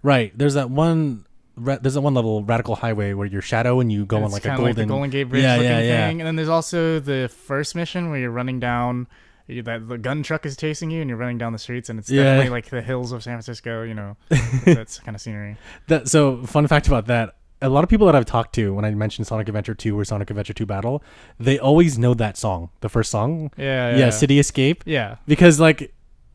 Right. There's that one level, Radical Highway, where you're Shadow and you go on like a Golden Gate Bridge looking thing. And then there's also the first mission where you're running down, that the gun truck is chasing you and you're running down the streets, and it's definitely like the hills of San Francisco, you know. That's kind of scenery. So fun fact about that, a lot of people that I've talked to when I mentioned Sonic Adventure 2 or Sonic Adventure 2 Battle, they always know that song, the first song. Yeah, City Escape. Yeah. Because like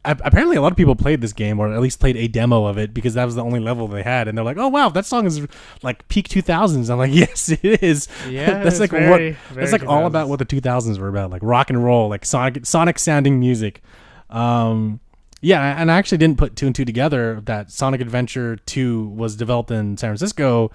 apparently a lot of people played this game, or at least played a demo of it, because that was the only level they had, and they're like, oh wow, that song is like peak 2000s. I'm like, yes, it is. Yeah. That's like very that's like 2000s. All about what the 2000s were about, like rock and roll, like Sonic sounding music. Yeah, and I actually didn't put two and two together that Sonic Adventure 2 was developed in San Francisco,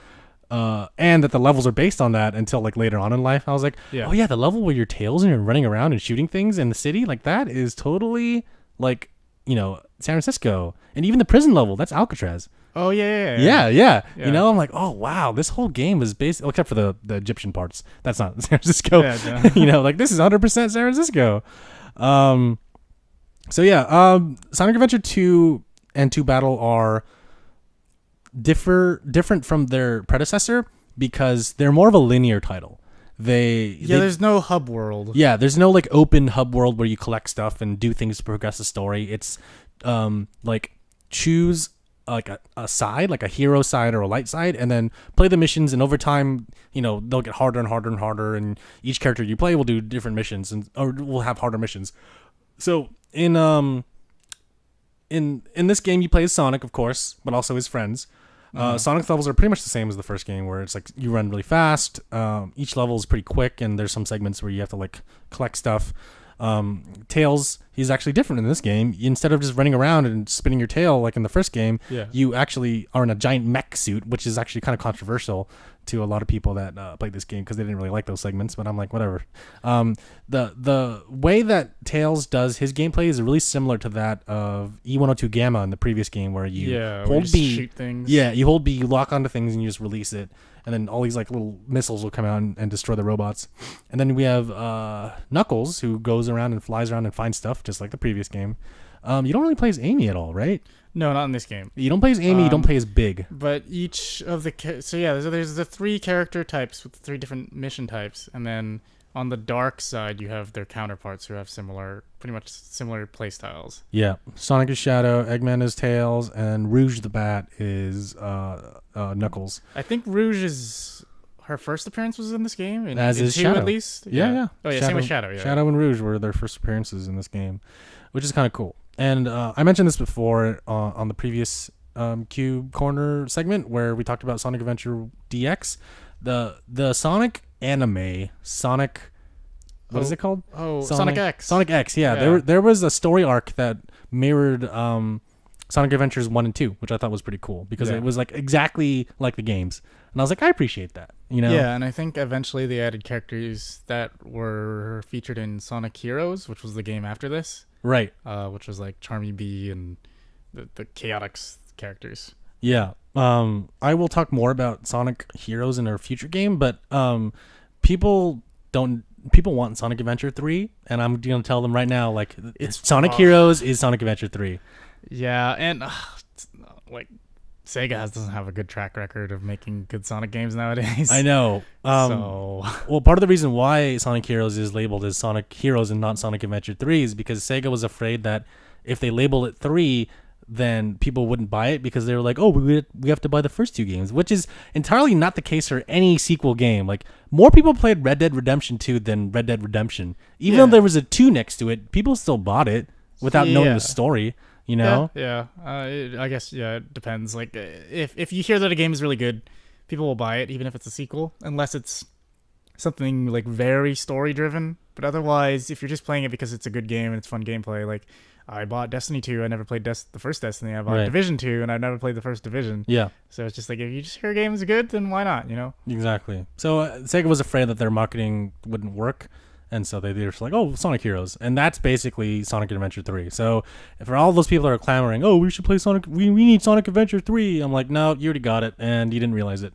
and that the levels are based on that until like later on in life. I was like, oh yeah, the level where you're Tails and you're running around and shooting things in the city, like that is totally like, you know, San Francisco. And even the prison level, that's Alcatraz. Oh yeah. You know, I'm like, oh wow, this whole game was based, except for the Egyptian parts. That's not San Francisco. You know, like this is 100% San Francisco. So yeah, Sonic Adventure 2 and 2 Battle are different from their predecessor because they're more of a linear title. There's no hub world. Yeah, there's no like open hub world where you collect stuff and do things to progress the story. It's like choose like a side, like a hero side or a light side, and then play the missions, and over time, you know, they'll get harder and harder and harder, and each character you play will do different missions or will have harder missions. So in this game, you play as Sonic, of course, but also his friends. Sonic's levels are pretty much the same as the first game, where it's like you run really fast. Each level is pretty quick, and there's some segments where you have to like collect stuff. Tails, he's actually different in this game. Instead of just running around and spinning your tail like in the first game, you actually are in a giant mech suit, which is actually kind of controversial to a lot of people that played this game because they didn't really like those segments. But I'm like, whatever. The way that Tails does his gameplay is really similar to that of E102 Gamma in the previous game, where you hold B, shoot things. Yeah, you hold B, you lock onto things, and you just release it, and then all these like little missiles will come out and destroy the robots. And then we have Knuckles, who goes around and flies around and finds stuff, just like the previous game. You don't really play as Amy at all, right? No, not in this game. You don't play as Amy. You don't play as Big. But each of the there's the 3 character types with 3 different mission types, and then on the dark side you have their counterparts who have pretty much similar play styles. Yeah, Sonic is Shadow, Eggman is Tails, and Rouge the Bat is Knuckles. I think Rouge is her first appearance was in this game, as is Shadow, at least. Yeah. Oh yeah, same with Shadow. Yeah. Shadow and Rouge were their first appearances in this game, which is kind of cool. And I mentioned this before on the previous Cube Corner segment where we talked about Sonic Adventure DX. The Sonic anime, Sonic... What is it called? Oh, Sonic X. Sonic X, yeah. There was a story arc that mirrored Sonic Adventures 1 and 2, which I thought was pretty cool because it was like exactly like the games. And I was like, I appreciate that, you know? Yeah, and I think eventually they added characters that were featured in Sonic Heroes, which was the game after this. Right. Which was like Charmy Bee and the Chaotix characters. Yeah. I will talk more about Sonic Heroes in our future game, but people want Sonic Adventure 3, and I'm going to tell them right now, like, it's Sonic Heroes is Sonic Adventure 3. Yeah, and like Sega doesn't have a good track record of making good Sonic games nowadays. I know. Well, part of the reason why Sonic Heroes is labeled as Sonic Heroes and not Sonic Adventure 3 is because Sega was afraid that if they label it 3, then people wouldn't buy it because they were like, oh, we have to buy the first 2 games, which is entirely not the case for any sequel game. Like, more people played Red Dead Redemption 2 than Red Dead Redemption. Even though there was a 2 next to it, people still bought it without knowing the story. You know? Yeah. I guess it depends. Like if you hear that a game is really good, people will buy it even if it's a sequel, unless it's something like very story driven. But otherwise, if you're just playing it because it's a good game and it's fun gameplay, like I bought Destiny 2, I never played the first Destiny. I bought Division 2, and I never played the first Division. Yeah. So it's just like, if you just hear a game is good, then why not? You know? Exactly. So Sega was afraid that their marketing wouldn't work. And so they were just like, oh, Sonic Heroes. And that's basically Sonic Adventure 3. So for all those people that are clamoring, oh, we should play Sonic, we need Sonic Adventure 3. I'm like, no, you already got it, and you didn't realize it.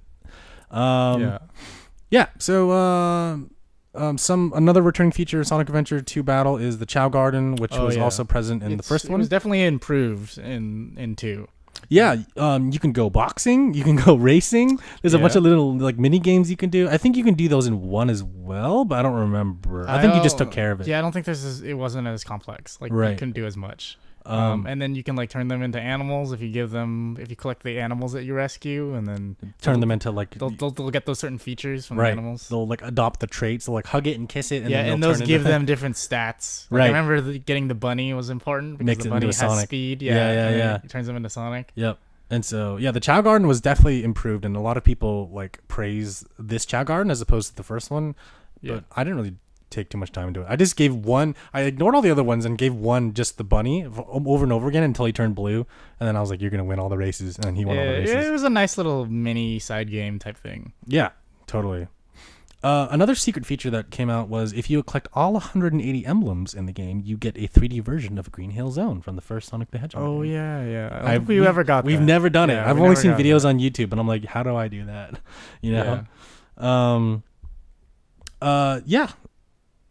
Yeah. So another returning feature of Sonic Adventure 2 Battle is the Chow Garden, which was also present in the first one. It was definitely improved in 2. Yeah, you can go boxing, you can go racing. There's a bunch of little like mini games you can do. I think you can do those in 1 as well, but I don't remember. I think you just took care of it. Yeah, I don't think it wasn't as complex. Like you couldn't do as much. And then you can like turn them into animals if you collect the animals that you rescue, and then turn them into like they'll get those certain features from the animals. They'll like adopt the traits. They'll like hug it and kiss it. And and those give them different stats. Like, I remember getting the bunny was important because the bunny has Sonic. Speed. Yeah. It turns them into Sonic. Yep. And so the Chow Garden was definitely improved, and a lot of people like praise this Chow Garden as opposed to the first one. Yeah. But I didn't really take too much time into it. I just gave one. I ignored all the other ones and gave one just the bunny over and over again until he turned blue, and then I was like, "You're gonna win all the races," and then he won all the races. It was a nice little mini side game type thing. Yeah, totally. Another secret feature that came out was if you collect all 180 emblems in the game, you get a 3D version of Green Hill Zone from the first Sonic the Hedgehog. Oh, game. Yeah. I don't think we ever got that. We've never done it. I've only seen videos on YouTube, and I'm like, how do I do that? You know? Yeah.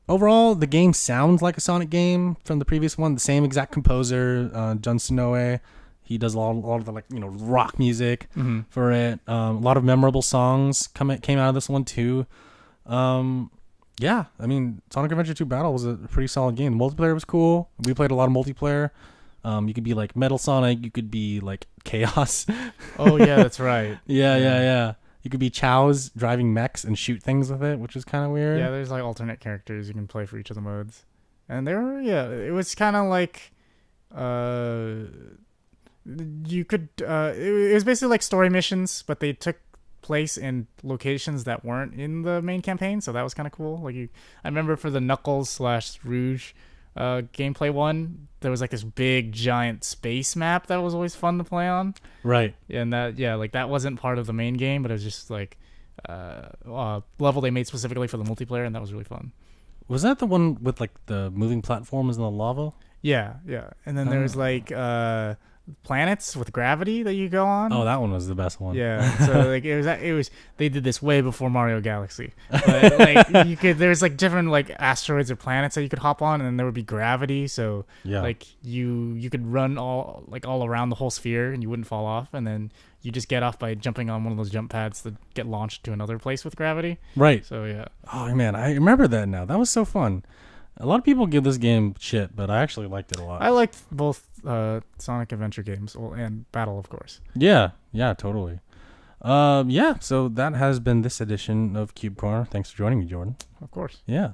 Overall, the game sounds like a Sonic game from the previous one. The same exact composer, Jun Sonoe. He does a lot of the rock music for it. A lot of memorable songs came out of this one too. Yeah, I mean, Sonic Adventure 2 Battle was a pretty solid game. The multiplayer was cool. We played a lot of multiplayer. You could be like Metal Sonic. You could be like Chaos. Oh yeah, that's right. Yeah. You could be Chow's driving mechs and shoot things with it, which is kind of weird. Yeah, there's like alternate characters you can play for each of the modes, and it was kind of like, you could it was basically like story missions, but they took place in locations that weren't in the main campaign, so that was kind of cool. Like I remember for the Knuckles / Rouge gameplay one, there was like this big giant space map that was always fun to play on. Right. And that that wasn't part of the main game, but it was just like level they made specifically for the multiplayer, and that was really fun. Was that the one with like the moving platforms and the lava? Yeah. And then there was like planets with gravity that you go on. Oh, that one was the best one. Yeah. So like it was they did this way before Mario Galaxy. But like there's like different like asteroids or planets that you could hop on, and then there would be gravity. So like you could run all around the whole sphere and you wouldn't fall off, and then you just get off by jumping on one of those jump pads to get launched to another place with gravity. Right. So yeah. Oh man, I remember that now. That was so fun. A lot of people give this game shit, but I actually liked it a lot. I liked both Sonic Adventure games and Battle, of course. Yeah, totally. So that has been this edition of Cube Corner. Thanks for joining me, Jordan. Of course. Yeah.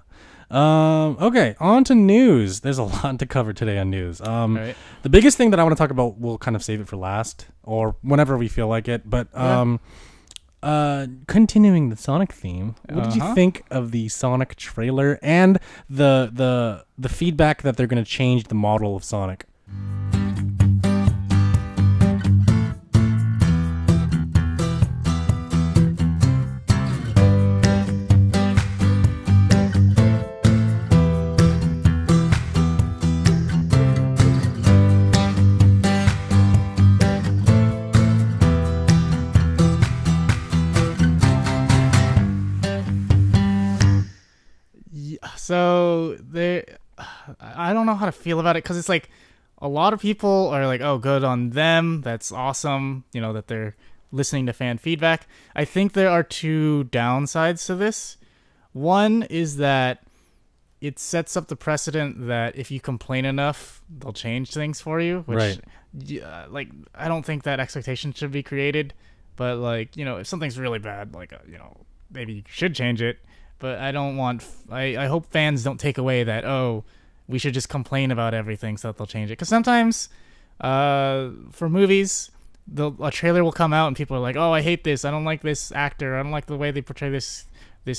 Okay, on to news. There's a lot to cover today on news. Right. The biggest thing that I want to talk about, we'll kind of save it for last or whenever we feel like it. But continuing the Sonic theme, what did you think of the Sonic trailer and the feedback that they're going to change the model of Sonic? So I don't know how to feel about it, because it's like a lot of people are like, oh, good on them, that's awesome, that they're listening to fan feedback. I think there are two downsides to this. One is that it sets up the precedent that if you complain enough, they'll change things for you, which I don't think that expectation should be created. But like, if something's really bad, like maybe you should change it. But I don't want. I hope fans don't take away that, oh, we should just complain about everything so that they'll change it. Because sometimes, for movies, a trailer will come out and people are like, oh, I hate this. I don't like this actor. I don't like the way they portray this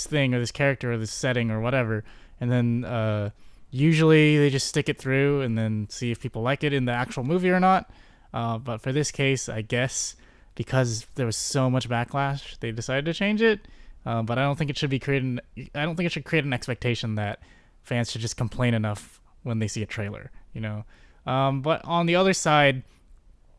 thing or this character or this setting or whatever. And then usually they just stick it through and then see if people like it in the actual movie or not. But for this case, I guess because there was so much backlash, they decided to change it. But I don't think it should create an expectation that fans should just complain enough when they see a trailer, But on the other side,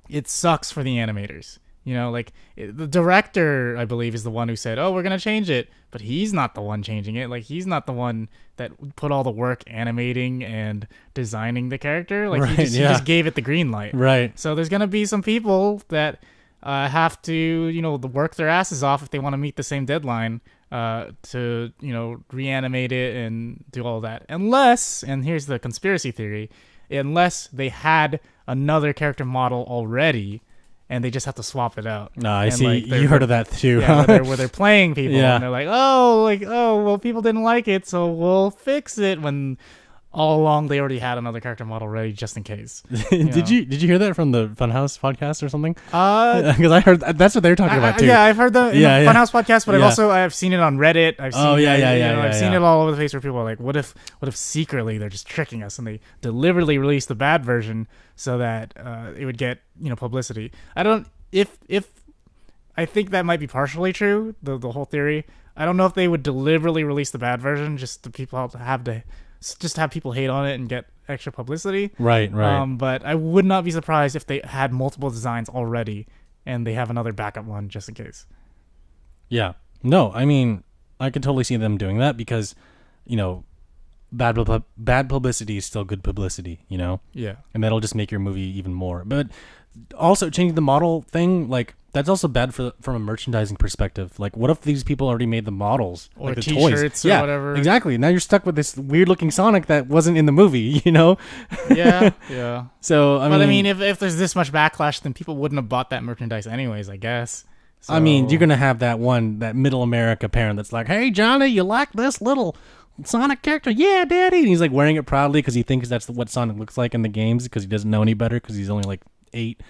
it sucks for the animators. The director, I believe, is the one who said, "Oh, we're gonna change it," but he's not the one changing it. Like, he's not the one that put all the work animating and designing the character. Like, he just gave it the green light. Right. So there's gonna be some people that have to, work their asses off if they want to meet the same deadline to, reanimate it and do all that. Unless, and here's the conspiracy theory, unless they had another character model already and they just have to swap it out. I see. Like, you heard of that too. Yeah, where they're playing people and they're like, well, people didn't like it, so we'll fix it, when all along they already had another character model ready just in case. Did you hear that from the Funhouse podcast or something? Because I heard that's what they were talking about too. Yeah, I've heard the Funhouse podcast, but I've seen it on Reddit. I've seen it all over the place where people are like, what if secretly they're just tricking us and they deliberately release the bad version so that it would get publicity. I think that might be partially true, the whole theory. I don't know if they would deliberately release the bad version just to have people hate on it and get extra publicity. Right. But I would not be surprised if they had multiple designs already and they have another backup one just in case. Yeah. No, I mean, I could totally see them doing that because, bad publicity is still good publicity, Yeah. And that'll just make your movie even more. But also changing the model thing, like, that's also bad from a merchandising perspective. Like, what if these people already made the models or like the T-shirts toys? Or whatever? Exactly. Now you're stuck with this weird-looking Sonic that wasn't in the movie. Yeah. So I mean, if there's this much backlash, then people wouldn't have bought that merchandise anyways, I guess. So, I mean, you're gonna have that middle America parent that's like, "Hey, Johnny, you like this little Sonic character?" "Yeah, Daddy." And he's like wearing it proudly because he thinks that's what Sonic looks like in the games because he doesn't know any better because he's only like 8.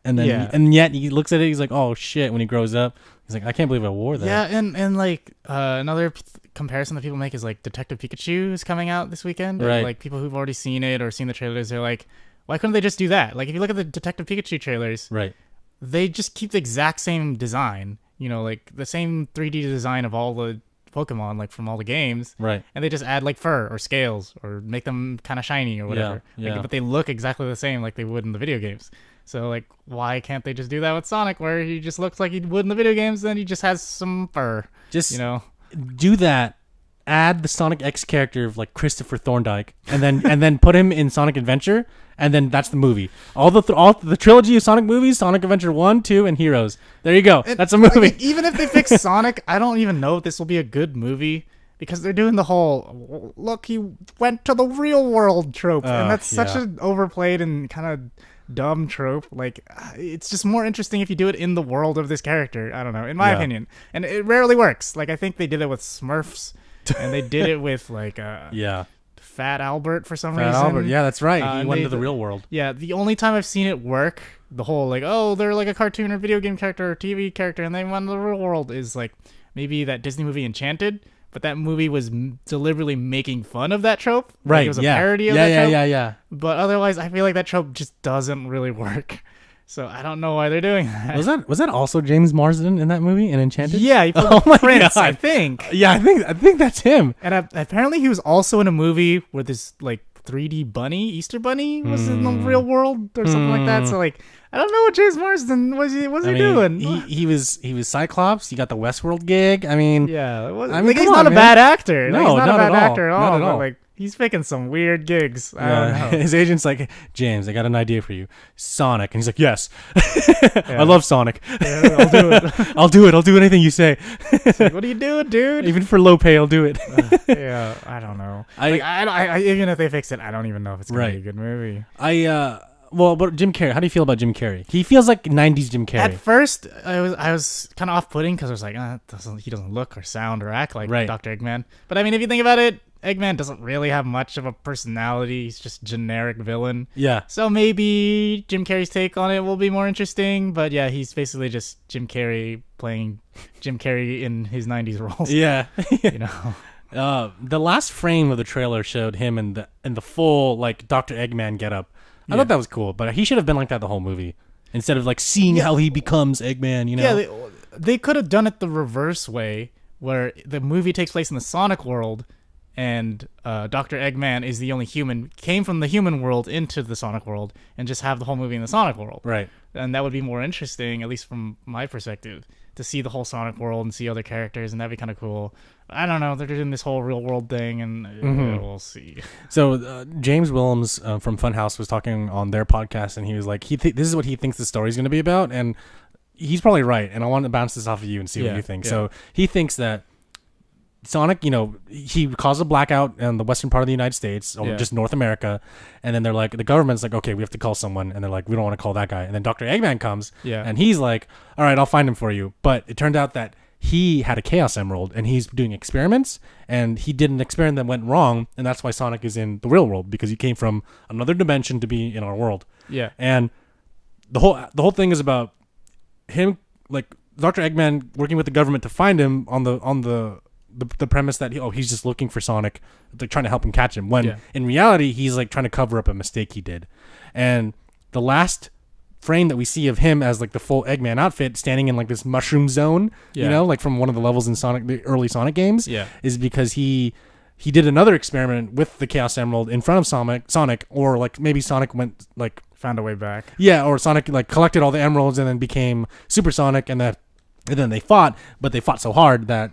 And then and yet he looks at it, he's like, oh shit, when he grows up, he's like, I can't believe I wore that. Yeah, and like another comparison that people make is like Detective Pikachu is coming out this weekend. Right. Like people who've already seen it or seen the trailers, they're like, why couldn't they just do that? Like if you look at the Detective Pikachu trailers, right, they just keep the exact same design. like the same 3D design of all the Pokemon, like from all the games, right? And they just add like fur or scales or make them kind of shiny or whatever. Like, but they look exactly the same like they would in the video games. So like, why can't they just do that with Sonic, where he just looks like he would in the video games, then he just has some fur? Just do that. Add the Sonic X character of like Christopher Thorndike, and then put him in Sonic Adventure, and then that's the movie. All the trilogy of Sonic movies: Sonic Adventure 1, 2, and Heroes. There you go. That's a movie. Like, even if they fix Sonic, I don't even know if this will be a good movie, because they're doing the whole "look, he went to the real world" trope, and that's such an overplayed and kind of dumb trope. Like, it's just more interesting if you do it in the world of this character. I don't know, in my opinion, and it rarely works. Like, I think they did it with Smurfs. And they did it with like Fat Albert for some reason. Albert, yeah, that's right. He went into the real world. Yeah, the only time I've seen it work, the whole like, oh, they're like a cartoon or video game character or TV character, and they went into the real world, is like maybe that Disney movie Enchanted. But that movie was deliberately making fun of that trope. Right. Like, it was a parody of that trope. Yeah. But otherwise, I feel like that trope just doesn't really work. So I don't know why they're doing that. Was that also James Marsden in that movie in Enchanted? Yeah, he played Prince, I think. Yeah, I think that's him. And apparently he was also in a movie where this like 3D bunny, Easter bunny, was in the real world or something like that. So like, I don't know what James Marsden was he doing. He was Cyclops. He got the Westworld gig. I mean, yeah. He's not a bad actor. No, he's not a bad actor at all. Not at all. But like, he's picking some weird gigs. I don't know. His agent's like, James, I got an idea for you. Sonic. And he's like, yes. I love Sonic. Yeah, I'll do it. I'll do it. I'll do anything you say. Like, what are you doing, dude? Even for low pay, I'll do it. Yeah, I don't know. I even if they fix it, I don't even know if it's going to be a good movie. Well, but Jim Carrey, how do you feel about Jim Carrey? He feels like 90s Jim Carrey. At first, I was kind of off-putting because I was like, he doesn't look or sound or act like Dr. Eggman. But I mean, if you think about it, Eggman doesn't really have much of a personality. He's just generic villain. Yeah. So maybe Jim Carrey's take on it will be more interesting. But yeah, he's basically just Jim Carrey playing Jim Carrey in his 90s roles. Yeah. The last frame of the trailer showed him in the full like Dr. Eggman getup. I thought that was cool, but he should have been like that the whole movie instead of like seeing how he becomes Eggman. Yeah, they could have done it the reverse way, where the movie takes place in the Sonic world, and Dr. Eggman is the only human, came from the human world into the Sonic world, and just have the whole movie in the Sonic world. Right. And that would be more interesting, at least from my perspective, to see the whole Sonic world and see other characters, and that'd be kind of cool. I don't know. They're doing this whole real world thing, and we'll see. So James Willems from Funhouse was talking on their podcast, and he was like, this is what he thinks the story's going to be about, and he's probably right. And I want to bounce this off of you and see what you think. Yeah. So he thinks that Sonic, he caused a blackout in the western part of the United States, or just North America, and then they're like, the government's like, okay, we have to call someone, and they're like, we don't want to call that guy. And then Dr. Eggman comes, and he's like, all right, I'll find him for you. But it turned out that he had a Chaos Emerald, and he's doing experiments, and he did an experiment that went wrong, and that's why Sonic is in the real world, because he came from another dimension to be in our world. Yeah. And the whole thing is about him, like Dr. Eggman working with the government to find him on the premise that he's just looking for Sonic, they're trying to help him catch him, when in reality he's like trying to cover up a mistake he did. And the last frame that we see of him as like the full Eggman outfit standing in like this mushroom zone, like from one of the levels in the early Sonic games, is because he did another experiment with the Chaos Emerald in front of Sonic, or like maybe Sonic went like found a way back. Yeah, or Sonic like collected all the emeralds and then became Super Sonic, and then they fought, but they fought so hard that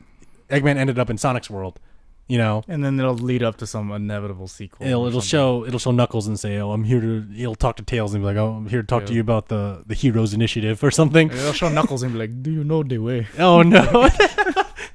Eggman ended up in Sonic's world, and then it'll lead up to some inevitable sequel. It'll show Knuckles and say, "Oh, I'm here to." He'll talk to Tails and be like, "Oh, I'm here to talk to you about the Heroes Initiative or something." It'll show Knuckles and be like, "Do you know the way?" Oh no!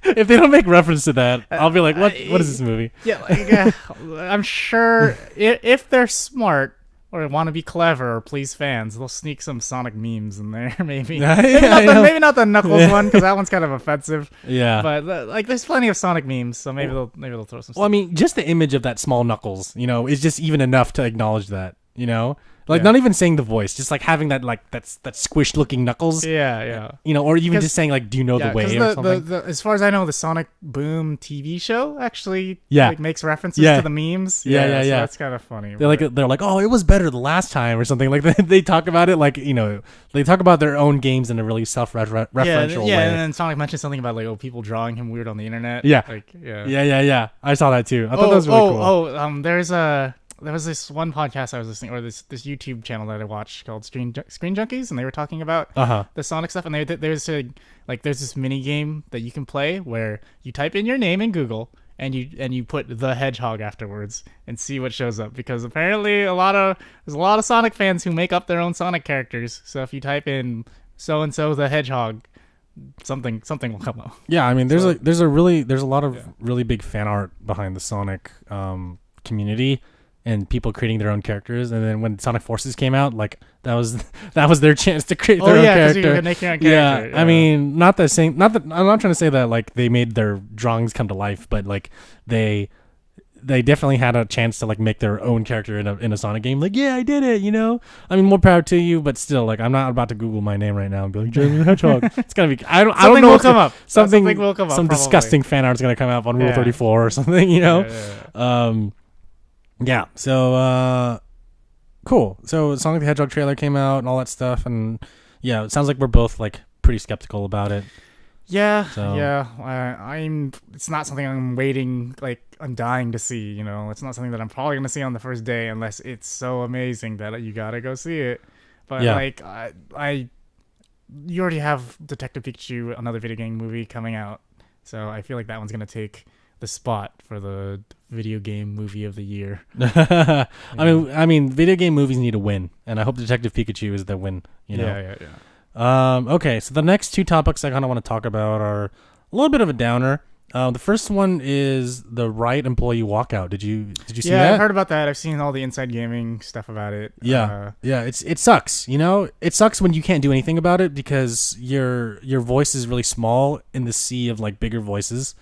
If they don't make reference to that, I'll be like, "What? What is this movie?" Yeah, I'm sure if they're smart or want to be clever or please fans, they'll sneak some Sonic memes in there, maybe. Maybe not the Knuckles one, because that one's kind of offensive. Yeah. But like, there's plenty of Sonic memes, so maybe they'll throw some. Well, I mean, just the image of that small Knuckles, is just even enough to acknowledge that. you know? Like not even saying the voice, just like having that like that squished looking knuckles. Yeah. You know, or even just saying like, "Do you know the way?" or something. As far as I know, the Sonic Boom TV show actually like, makes references to the memes. Yeah. So that's kind of funny. They're like, "Oh, it was better the last time" or something. Like they talk about it like, you know, they talk about their own games in a really self-referential way. Yeah, and then Sonic mentioned something about like people drawing him weird on the internet. Yeah. Like Yeah. I saw that too. I thought that was really cool. There was this one podcast I was listening, or this YouTube channel that I watched called Screen Junkies, and they were talking about the Sonic stuff. And there's this mini game that you can play where you type in your name in Google and you put the Hedgehog afterwards and see what shows up. Because apparently there's a lot of Sonic fans who make up their own Sonic characters. So if you type in so and so the Hedgehog, something will come up. Yeah, I mean there's a lot of really big fan art behind the Sonic community. And people creating their own characters, and then when Sonic Forces came out, like that was their chance to create their own character. You can make your own character. Yeah, I mean, not that I'm not trying to say that like they made their drawings come to life, but like they definitely had a chance to like make their own character in a Sonic game. Like, yeah, I did it, you know. I mean, more power to you, but still, like, I'm not about to Google my name right now and be like Jeremy the Hedgehog. It's gonna be I don't know. Will come up. Something will come up. Some disgusting fan art's gonna come up on Rule 34 or something, you know. Yeah, so cool. So Sonic the Hedgehog trailer came out and all that stuff, and yeah, it sounds like we're both like pretty skeptical about it. Yeah, so. I'm. It's not something I'm dying to see. You know, it's not something that I'm probably gonna see on the first day unless it's so amazing that you gotta go see it. But you already have Detective Pikachu, another video game movie coming out, so I feel like that one's gonna take the spot for the video game movie of the year. I mean, video game movies need a win, and I hope Detective Pikachu is the win. You know? Yeah. Okay, so the next two topics I kind of want to talk about are a little bit of a downer. The first one is the Riot employee walkout. Did you see that? Yeah, I've heard about that. I've seen all the Inside Gaming stuff about it. Yeah, it sucks. You know, it sucks when you can't do anything about it because your voice is really small in the sea of like bigger voices.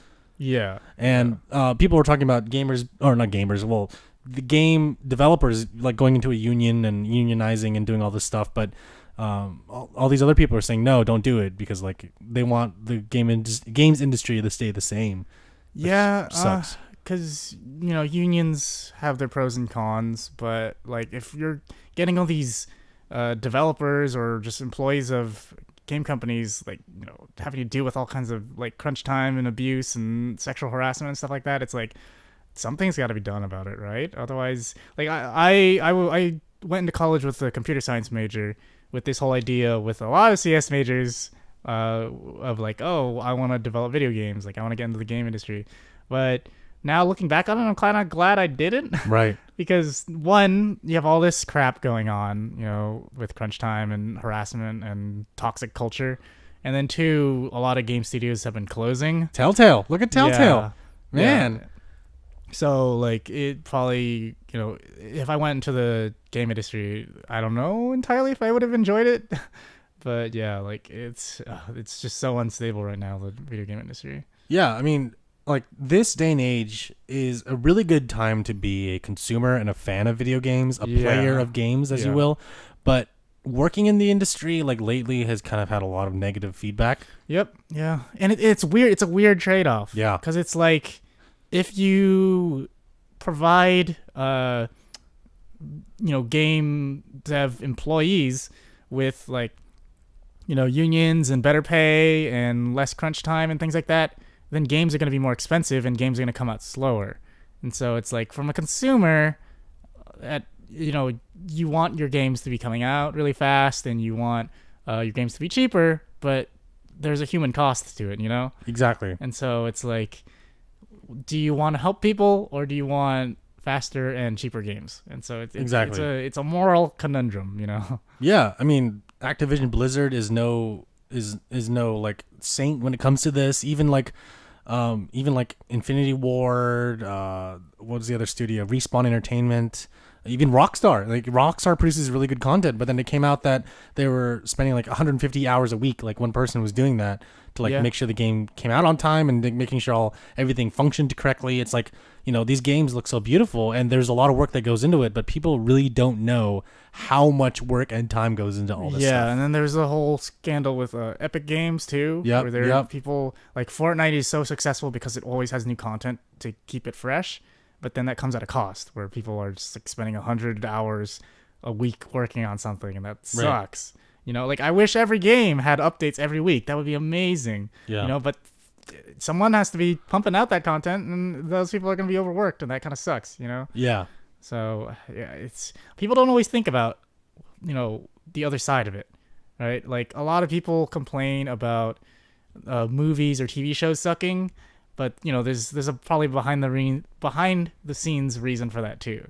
Yeah. And people were talking about the game developers like going into a union and unionizing and doing all this stuff, but all these other people are saying no, don't do it because like they want the games industry to stay the same. Yeah, sucks. Because you know unions have their pros and cons, but like if you're getting all these developers or just employees of game companies like you know having to deal with all kinds of like crunch time and abuse and sexual harassment and stuff like that, it's like something's got to be done about it, right? Otherwise, like I went into college with a computer science major with this whole idea with a lot of CS majors of like, oh, I want to develop video games, like I want to get into the game industry. But now looking back on it, I'm kind of glad I didn't. Right. Because one, you have all this crap going on, you know, with crunch time and harassment and toxic culture. And then two, a lot of game studios have been closing. Telltale. Look at Telltale. Yeah. Man. Yeah. So, like, it probably, you know, if I went into the game industry, I don't know entirely if I would have enjoyed it. But, yeah, like, it's just so unstable right now, the video game industry. Yeah, I mean, like, this day and age is a really good time to be a consumer and a fan of video games, a player of games, as you will. But working in the industry, like, lately has kind of had a lot of negative feedback. Yep, yeah. And it's weird. It's a weird trade-off. Yeah. Because it's like, if you provide, you know, game dev employees with, like, you know, unions and better pay and less crunch time and things like that, then games are going to be more expensive and games are going to come out slower. And so it's like, from a consumer, you know, you want your games to be coming out really fast and you want your games to be cheaper, but there's a human cost to it, you know? Exactly. And so it's like, do you want to help people or do you want faster and cheaper games? And so it's a moral conundrum, you know? Yeah. I mean, Activision Blizzard is no like saint when it comes to this. Even like Infinity Ward, what was the other studio? Respawn Entertainment. even Rockstar. Like Rockstar produces really good content, but then it came out that they were spending like 150 hours a week. Like one person was doing that to like make sure the game came out on time and making sure everything functioned correctly. It's like, these games look so beautiful and there's a lot of work that goes into it, but people really don't know how much work and time goes into all this stuff. Yeah, and then there's a whole scandal with Epic Games too, where there are people like Fortnite is so successful because it always has new content to keep it fresh, but then that comes at a cost where people are just like spending 100 hours a week working on something, and that sucks. Like I wish every game had updates every week. That would be amazing. Yeah. But someone has to be pumping out that content, and those people are going to be overworked, and that kind of sucks. Yeah. So it's people don't always think about the other side of it, right? Like a lot of people complain about movies or TV shows sucking, but there's a probably behind the scenes reason for that too.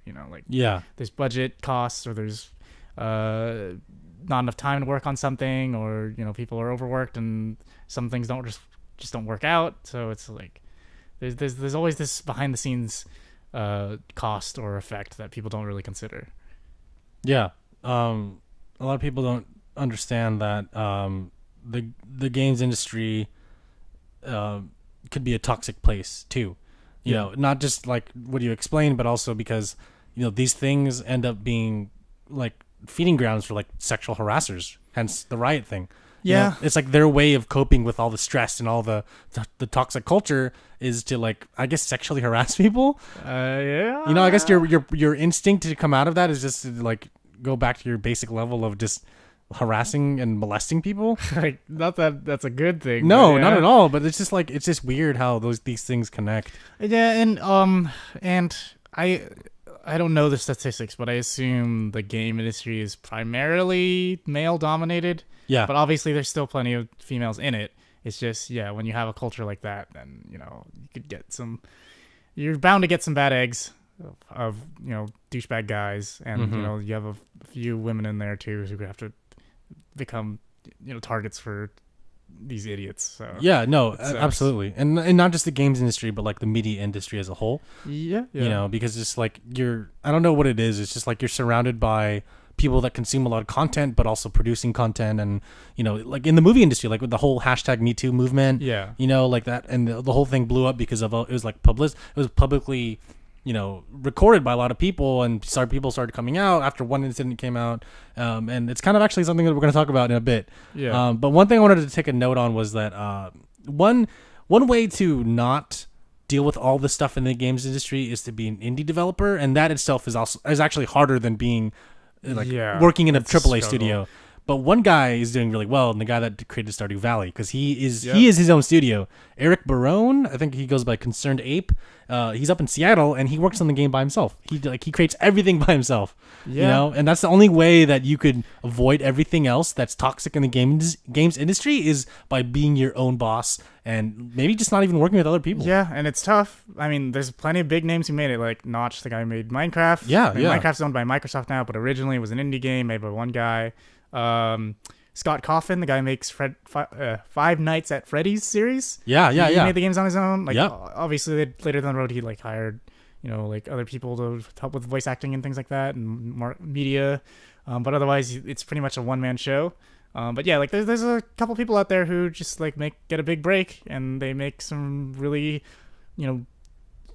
There's budget costs, or there's not enough time to work on something, or people are overworked and some things just don't work out. So it's like there's always this behind the scenes cost or effect that people don't really consider. A lot of people don't understand that the games industry could be a toxic place too. Not just like what you explained, but also because these things end up being like feeding grounds for like sexual harassers, hence the riot thing. It's like their way of coping with all the stress and all the toxic culture is to like, I guess, sexually harass people. I guess your instinct to come out of that is just to like go back to your basic level of just harassing and molesting people. Like, not that that's a good thing. No, not at all. But it's just like, it's just weird how these things connect. Yeah, and I don't know the statistics, but I assume the game industry is primarily male dominated. Yeah. But obviously there's still plenty of females in it. It's just, when you have a culture like that, then, you could get you're bound to get some bad eggs of douchebag guys. And, you have a few women in there too who have to become, targets for these idiots. So absolutely. And not just the games industry, but like the media industry as a whole. Because it's like I don't know what it is. It's just like you're surrounded by people that consume a lot of content, but also producing content. And like in the movie industry, like with the whole hashtag Me Too movement, like that, and the whole thing blew up because of it was like publicly recorded by a lot of people, and people started coming out after one incident came out. And it's kind of actually something that we're going to talk about in a bit. But one thing I wanted to take a note on was that one way to not deal with all the stuff in the games industry is to be an indie developer, and that itself is actually harder than being working in a AAA studio. But one guy is doing really well, and the guy that created Stardew Valley, because he is his own studio. Eric Barone, I think he goes by Concerned Ape. He's up in Seattle, and he works on the game by himself. He creates everything by himself. And that's the only way that you could avoid everything else that's toxic in the games industry is by being your own boss and maybe just not even working with other people. Yeah, and it's tough. I mean, there's plenty of big names who made it, like Notch, the guy who made Minecraft. Minecraft's owned by Microsoft now, but originally it was an indie game made by one guy. Scott Coffin, the guy who makes Five Nights at Freddy's series. He made the games on his own. Obviously, later down the road, he hired, other people to help with voice acting and things like that, and more media. But otherwise, it's pretty much a one-man show. But there's a couple people out there who just get a big break, and they make some really,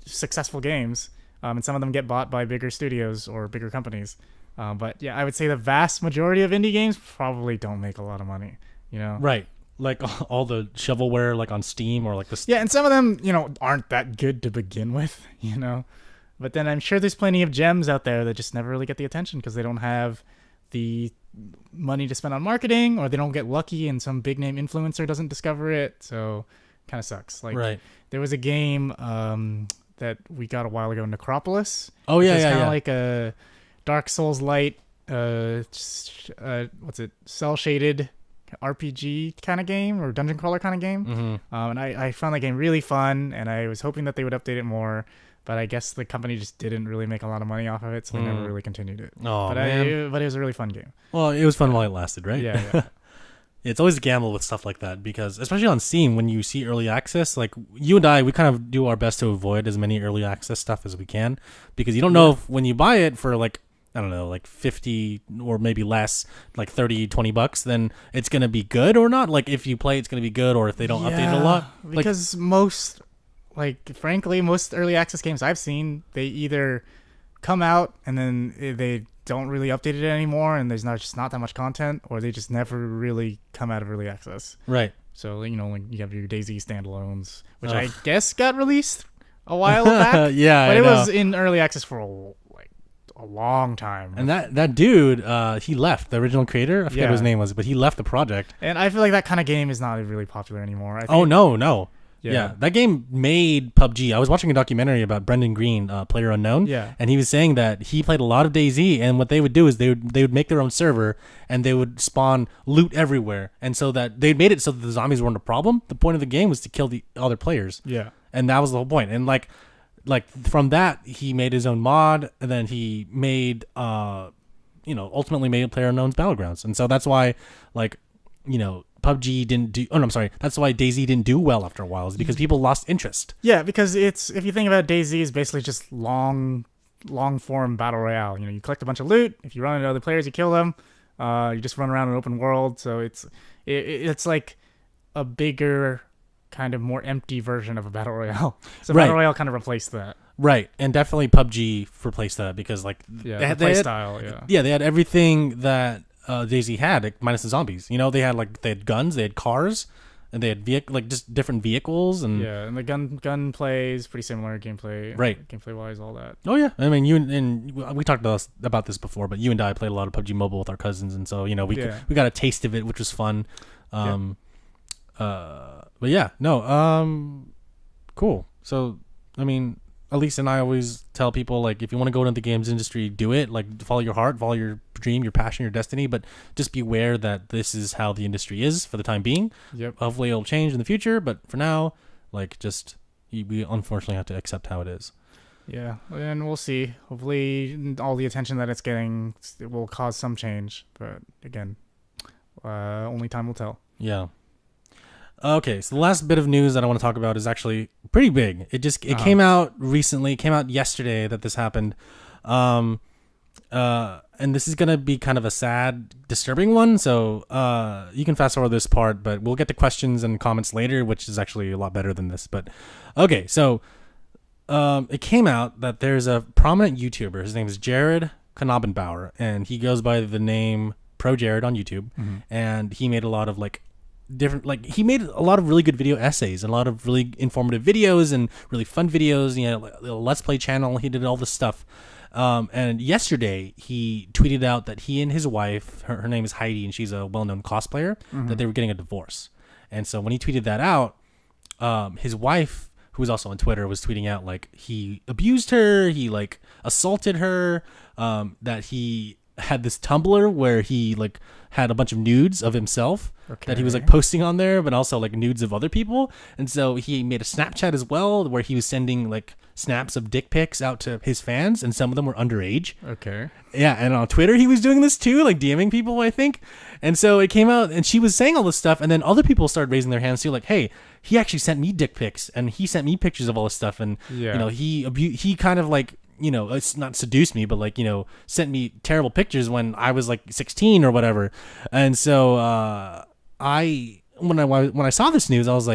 successful games. And some of them get bought by bigger studios or bigger companies. But I would say the vast majority of indie games probably don't make a lot of money, Right. Like all the shovelware, like on Steam or like the... Yeah, and some of them, aren't that good to begin with, But then I'm sure there's plenty of gems out there that just never really get the attention because they don't have the money to spend on marketing, or they don't get lucky and some big name influencer doesn't discover it. So kind of sucks. There was a game that we got a while ago, Necropolis. Oh, yeah, it's kind of like a Dark Souls light, cell shaded RPG kind of game, or dungeon crawler kind of game. Mm-hmm. And I found that game really fun, and I was hoping that they would update it more, but I guess the company just didn't really make a lot of money off of it, so they never really continued it. Oh, but man. But it was a really fun game. Well, it was fun while it lasted, right? Yeah. It's always a gamble with stuff like that, because especially on Steam, when you see early access, like you and I, we kind of do our best to avoid as many early access stuff as we can, because you don't know if when you buy it for like I don't know, like 50 or maybe less, like 30, $20, then it's going to be good or not? Like if you play, it's going to be good, or if they don't update it a lot? Because frankly, most early access games I've seen, they either come out and then they don't really update it anymore and there's just not that much content, or they just never really come out of early access. Right. So, like you have your DayZ standalones, which I guess got released a while back. Yeah, but it was in early access for a long time. And that dude, he left, the original creator. I forget what his name was, but he left the project. And I feel like that kind of game is not really popular anymore. I think, no. Yeah, that game made PUBG. I was watching a documentary about Brendan Green, Player Unknown, and he was saying that he played a lot of DayZ, and what they would do is they would make their own server, and they would spawn loot everywhere, and so that they made it so that the zombies weren't a problem. The point of the game was to kill the other players. Yeah, and that was the whole point. And like from that, he made his own mod, and then he made, ultimately made Player Unknown's Battlegrounds, and so that's why, PUBG didn't do. Oh, no, I'm sorry. That's why DayZ didn't do well after a while, is because people lost interest. Yeah, because if you think about DayZ, it's basically just long form battle royale. You collect a bunch of loot. If you run into other players, you kill them. You just run around an open world. So it's like a bigger, kind of more empty version of a battle royale. So battle royale kind of replaced that. Right, and definitely PUBG replaced that because they had style. Yeah, they had everything that DayZ had, minus the zombies. They had guns, they had cars, and they had just different vehicles, and and the gun play is pretty similar gameplay, right? Gameplay wise, all that. Oh yeah, I mean we talked about this before, but you and I played a lot of PUBG Mobile with our cousins, and so we got a taste of it, which was fun. But yeah, no, cool. So I mean, Alyssa and I always tell people, if you want to go into the games industry, do it. Follow your heart, follow your dream, your passion, your destiny, but just be aware that this is how the industry is for the time being. Yep. Hopefully it'll change in the future, but for now, we unfortunately have to accept how it is. Yeah, and we'll see. Hopefully all the attention that it's getting, it will cause some change, but again, only time will tell. Yeah. Okay, so the last bit of news that I want to talk about is actually pretty big. It came out recently. It came out yesterday that this happened. And this is going to be kind of a sad, disturbing one. So you can fast forward this part, but we'll get to questions and comments later, which is actually a lot better than this. But okay, so it came out that there's a prominent YouTuber. His name is Jared Knabenbauer, and he goes by the name ProJared on YouTube. Mm-hmm. And he made a lot of he made a lot of really good video essays and a lot of really informative videos and really fun videos. A Let's Play channel. He did all this stuff. And yesterday he tweeted out that he and his wife, her name is Heidi, and she's a well-known cosplayer, that they were getting a divorce. And so when he tweeted that out, his wife, who was also on Twitter, was tweeting out he abused her, he assaulted her, that he had this Tumblr where he had a bunch of nudes of himself that he was posting on there, but also nudes of other people. And so he made a Snapchat as well where he was sending snaps of dick pics out to his fans, and some of them were underage. Okay. Yeah, and on Twitter he was doing this too, DMing people, I think. And so it came out, and she was saying all this stuff, and then other people started raising their hands too, hey, he actually sent me dick pics, and he sent me pictures of all this stuff, and he kind of it's not seduced me, but sent me terrible pictures when I was 16 or whatever. And so when I saw this news, I was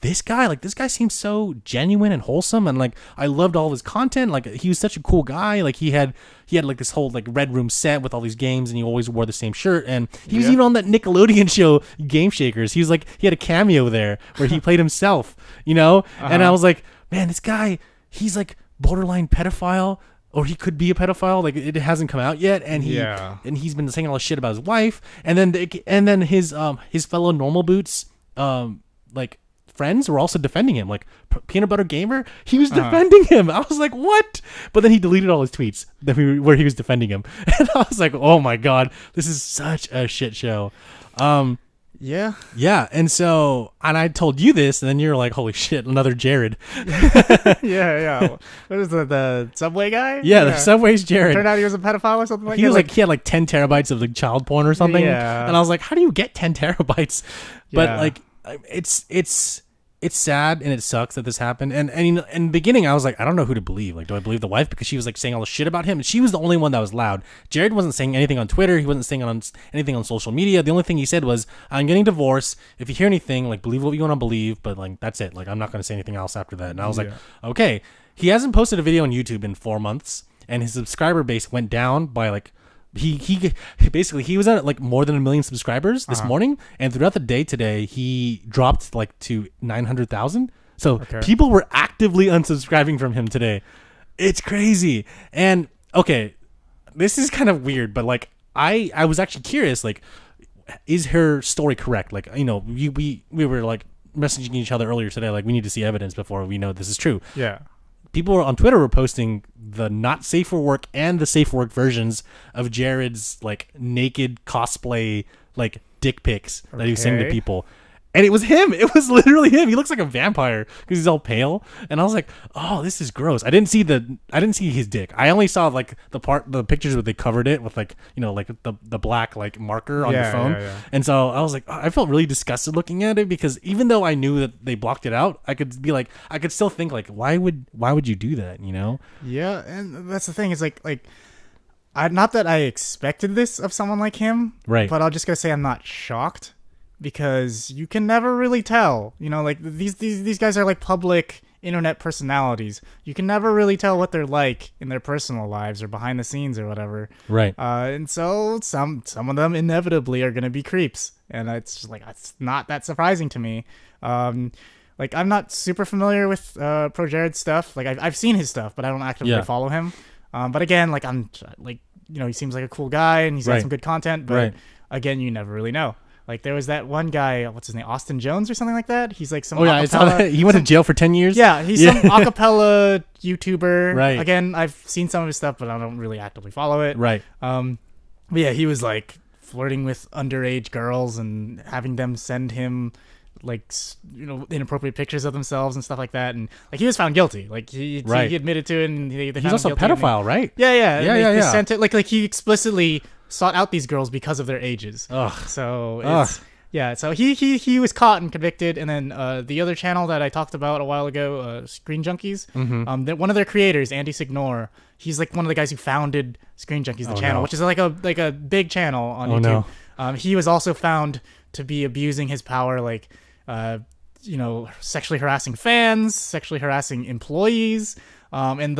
this guy seems so genuine and wholesome, and I loved all of his content. He was such a cool guy. He had this whole Red Room set with all these games, and he always wore the same shirt, and he was even on that Nickelodeon show Game Shakers. He was he had a cameo there where he played himself, and I was man, this guy, he's borderline pedophile, or he could be a pedophile. It hasn't come out yet, and he's been saying all this shit about his wife, and then his fellow Normal Boots friends were also defending him. Peanut Butter Gamer, he was defending him. I was what? But then he deleted all his tweets where he was defending him, and I was oh my god, this is such a shit show. Yeah. And so, and I told you this, and then you're holy shit, another Jared. yeah. What is the Subway guy? Yeah, the Subway's Jared. Turned out he was a pedophile or something he was he had 10 terabytes of child porn or something. Yeah. And I was how do you get 10 terabytes? But it's it's sad and it sucks that this happened. And in the beginning, I was like, I don't know who to believe. Like, do I believe the wife because she was like saying all the shit about him, and she was the only one that was loud. Jared wasn't saying anything on Twitter. He wasn't saying anything on social media. The only thing he said was, "I'm getting divorced. If you hear anything, like, believe what you want to believe, but like that's it. Like, I'm not going to say anything else after that." And I was like, okay. He hasn't posted a video on YouTube in 4 months, and his subscriber base went down by like. He basically he was at like more than 1 million subscribers this morning, and throughout the day today he dropped like to 900,000. So people were actively unsubscribing from him today. It's crazy. And okay, this is kind of weird, but like I was actually curious, like, is her story correct? Like, you know, we were like messaging each other earlier today, like we need to see evidence before we know this is true. Yeah. People on Twitter were posting the not safe for work and the safe for work versions of Jared's like naked cosplay like dick pics that he was sending to people. And it was him. It was literally him. He looks like a vampire because he's all pale. And I was like, "Oh, this is gross." I didn't see his dick. I only saw like the pictures where they covered it with like, you know, like the black like marker on the phone. Yeah. And so I was like, I felt really disgusted looking at it because even though I knew that they blocked it out, I could still think like, why would you do that? You know? Yeah, and that's the thing. Is like not that I expected this of someone like him, right? But I'll just gotta say I'm not shocked. Because you can never really tell, you know, like these guys are like public internet personalities. You can never really tell what they're like in their personal lives or behind the scenes or whatever. Right. And so some of them inevitably are going to be creeps. And it's just like, it's not that surprising to me. Like I'm not super familiar with ProJared stuff. Like I've seen his stuff, but I don't actively follow him. But again, like I'm like, you know, he seems like a cool guy and he's got some good content, but again, you never really know. Like there was that one guy, what's his name, Austin Jones or something like that. He's like some. Oh yeah, I saw that. He went to jail for 10 years. Yeah, he's some acapella YouTuber. Right. Again, I've seen some of his stuff, but I don't really actively follow it. Right. But yeah, he was like flirting with underage girls and having them send him like, you know, inappropriate pictures of themselves and stuff like that. And like he was found guilty. Like he admitted to it. And they he's also a pedophile, right? Yeah. They sent it like he explicitly sought out these girls because of their ages. Ugh. So it's yeah. So he was caught and convicted. And then the other channel that I talked about a while ago, Screen Junkies. Mm-hmm. One of their creators, Andy Signore, he's like one of the guys who founded Screen Junkies, the channel, which is like a big channel on YouTube. No. He was also found to be abusing his power, like you know, sexually harassing fans, sexually harassing employees, and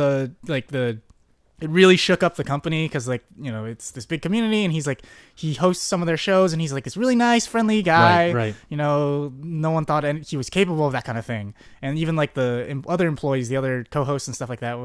it really shook up the company because, like, you know, it's this big community, and he's like, he hosts some of their shows, and he's like this really nice, friendly guy. Right. You know, no one thought he was capable of that kind of thing. And even like the other employees, the other co-hosts and stuff like that,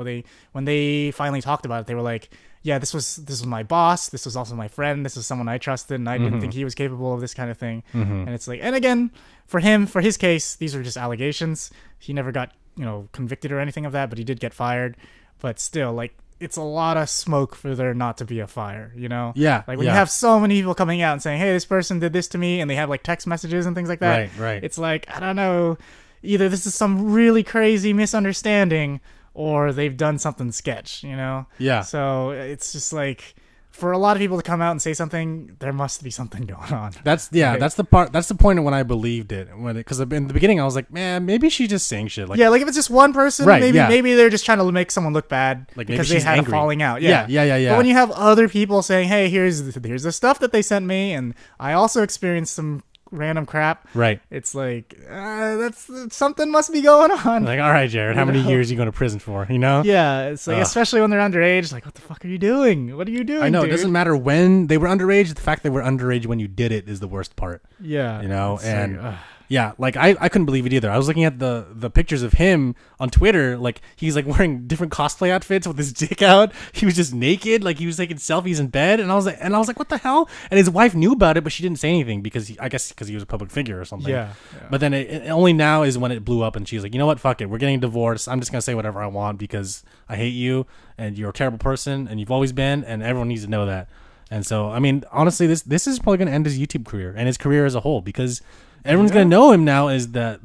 when they finally talked about it, they were like, yeah, this was my boss. This was also my friend. This was someone I trusted, and I didn't think he was capable of this kind of thing. And it's like, and again, for his case, these were just allegations. He never got, you know, convicted or anything of that, but he did get fired. But still, like, it's a lot of smoke for there not to be a fire, you know? Yeah. Like when you have so many people coming out and saying, hey, this person did this to me, and they have like text messages and things like that. Right. It's like, I don't know, either this is some really crazy misunderstanding or they've done something sketch, you know? Yeah. So it's just like, for a lot of people to come out and say something, there must be something going on. That's the point when I believed it. Because in the beginning I was like, man, maybe she's just saying shit. Like, yeah, like if it's just one person, maybe they're just trying to make someone look bad, like because they had a falling out. Yeah. But when you have other people saying, hey, here's the stuff that they sent me, and I also experienced some random crap. Right. It's like, that's something must be going on. Like, all right, Jared, how many years are you going to prison for? You know? Yeah. It's like, especially when they're underage, like, what the fuck are you doing? What are you doing? I know, dude? It doesn't matter when they were underage. The fact they were underage when you did it is the worst part. Yeah. You know, and like, yeah, like I couldn't believe it either. I was looking at the pictures of him on Twitter. Like, he's like wearing different cosplay outfits with his dick out. He was just naked. Like, he was taking selfies in bed. And I was like, what the hell? And his wife knew about it, but she didn't say anything because I guess he was a public figure or something. Yeah. But then it only now is when it blew up, and she's like, you know what? Fuck it. We're getting divorced. I'm just gonna say whatever I want because I hate you and you're a terrible person and you've always been, and everyone needs to know that. And so, I mean, honestly, this is probably gonna end his YouTube career and his career as a whole because everyone's gonna know him now as the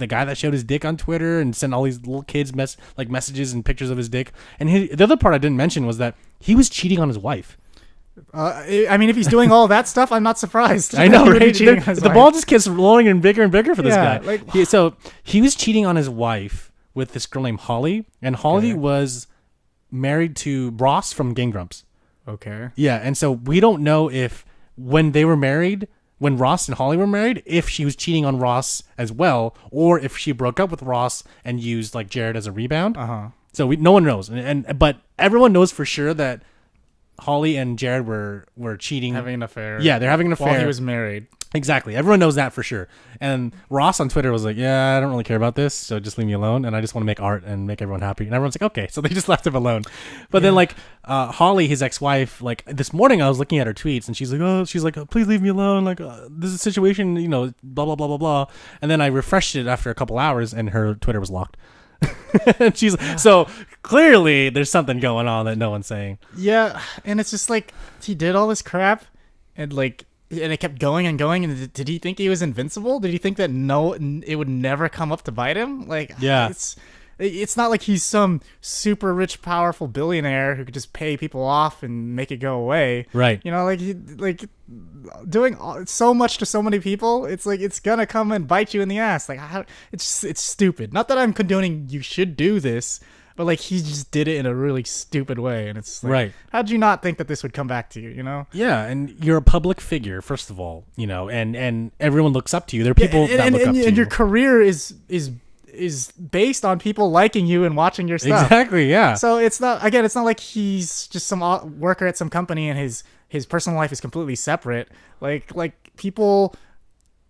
guy that showed his dick on Twitter and sent all these little kids messages and pictures of his dick. And the other part I didn't mention was that he was cheating on his wife. I mean, if he's doing all that stuff, I'm not surprised. I know, right? The ball just gets rolling and bigger for this guy. Like, so he was cheating on his wife with this girl named Holly, and Holly was married to Ross from Game Grumps. Okay. Yeah, and so we don't know if when they were married, when Ross and Holly were married, if she was cheating on Ross as well, or if she broke up with Ross and used like Jared as a rebound. So no one knows, but everyone knows for sure that Holly and Jared were cheating, having an affair. Yeah, they're having an affair while he was married. Exactly. Everyone knows that for sure. And Ross on Twitter was like, yeah, I don't really care about this, so just leave me alone, and I just want to make art and make everyone happy. And everyone's like, okay. So they just left him alone. But then like Holly, his ex-wife, like this morning I was looking at her tweets, and she's like, oh, please leave me alone. Like this is a situation, blah, blah, blah, blah, blah. And then I refreshed it after a couple hours, and her Twitter was locked. And so clearly there's something going on that no one's saying. Yeah, and it's just like he did all this crap, and it kept going and going. And did he think he was invincible? Did he think that it would never come up to bite him? Like, yeah, it's not like he's some super rich, powerful billionaire who could just pay people off and make it go away. Right. Like doing so much to so many people. It's like it's gonna come and bite you in the ass. Like it's stupid. Not that I'm condoning you should do this, but like he just did it in a really stupid way, and it's like, right. How'd you not think that this would come back to you? Yeah, and you're a public figure, first of all, and everyone looks up to you. There are people that look up to you. And your career is based on people liking you and watching your stuff. Exactly, yeah. So it's not like he's just some worker at some company and his personal life is completely separate. Like people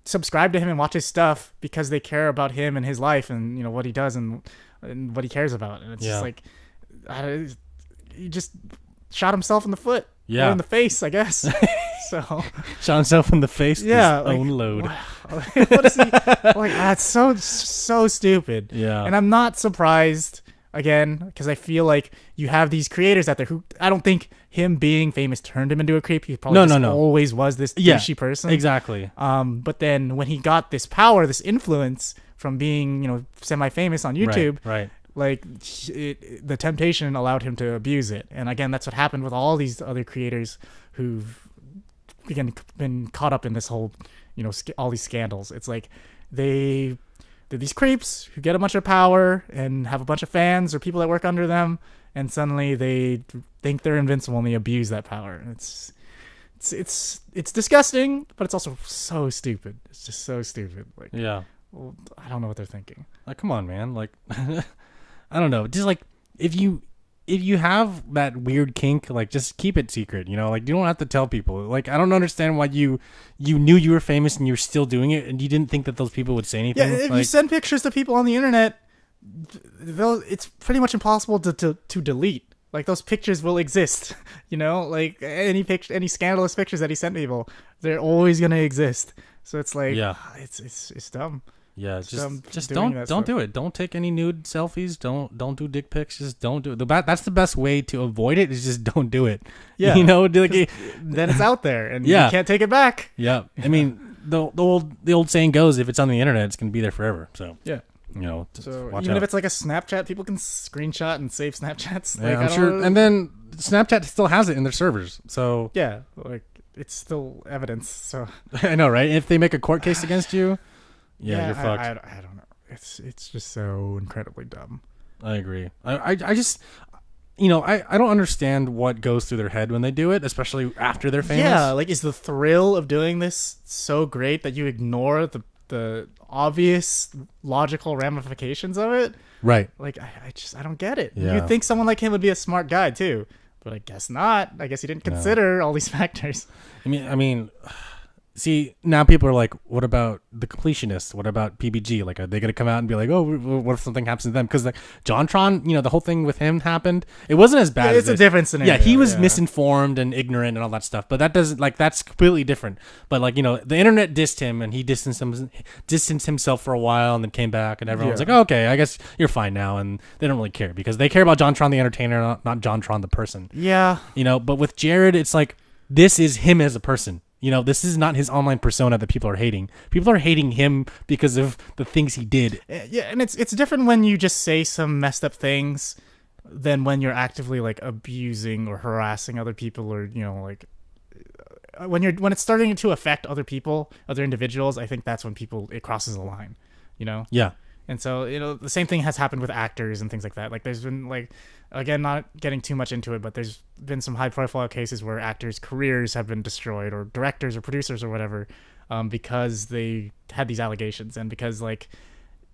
subscribe to him and watch his stuff because they care about him and his life and what he does and what he cares about. And it's just like he just shot himself in the foot. Yeah. Or in the face, I guess. So shot himself in the face with his own load. What is he like? That's so stupid. Yeah. And I'm not surprised again because I feel like you have these creators out there who I don't think him being famous turned him into a creep. He probably always was this douchey person. Exactly. But then when he got this power, this influence from being semi-famous on YouTube, right. Like the temptation allowed him to abuse it. And again, that's what happened with all these other creators who've again been caught up in this whole all these scandals. It's like they're these creeps who get a bunch of power and have a bunch of fans or people that work under them, and suddenly they think they're invincible and they abuse that power. It's disgusting, but it's also so stupid. It's just so stupid. Like, yeah, well, I don't know what they're thinking. Like, come on, man. Like I don't know. Just like if you have that weird kink, like just keep it secret, like you don't have to tell people. Like I don't understand why you knew you were famous and you're still doing it and you didn't think that those people would say anything. Yeah, if you send pictures to people on the internet, it's pretty much impossible to delete. Like those pictures will exist, like any scandalous pictures that he sent people, they're always going to exist. So it's like, it's dumb. Yeah, just don't do it. Don't take any nude selfies. Don't do dick pics. Just don't do it. That's the best way to avoid it. Is just don't do it. Yeah, then it's out there and you can't take it back. Yeah, I mean the old saying goes, if it's on the internet, it's gonna be there forever. So yeah, so even if it's like a Snapchat, people can screenshot and save Snapchats. Yeah, I'm sure. And then Snapchat still has it in their servers. So yeah, like it's still evidence. So I know, right? If they make a court case against you. Yeah, you're fucked. I don't know. It's just so incredibly dumb. I agree. I just, I don't understand what goes through their head when they do it, especially after they're famous. Yeah, like is the thrill of doing this so great that you ignore the obvious logical ramifications of it? Right. Like I don't get it. Yeah. You'd think someone like him would be a smart guy too, but I guess not. I guess he didn't consider all these factors. I mean. See, now people are like, what about the completionists? What about PBG? Like, are they going to come out and be like, oh, what if something happens to them? Because, like, JonTron, the whole thing with him happened. It wasn't as bad as it's a different scenario. Yeah, he was misinformed and ignorant and all that stuff. But that doesn't, like, that's completely different. But, like, the internet dissed him and he distanced himself for a while and then came back and everyone was like, oh, okay, I guess you're fine now. And they don't really care because they care about JonTron the entertainer, not JonTron the person. Yeah. But with Jared, it's like, this is him as a person. This is not his online persona that people are hating. People are hating him because of the things he did. Yeah, and it's different when you just say some messed up things than when you're actively like abusing or harassing other people or like when it's starting to affect other people, other individuals, I think that's when it crosses the line, Yeah. And so, the same thing has happened with actors and things like that. Like there's been like, again, not getting too much into it, but there's been some high profile cases where actors' careers have been destroyed, or directors or producers or whatever, because they had these allegations, and because like,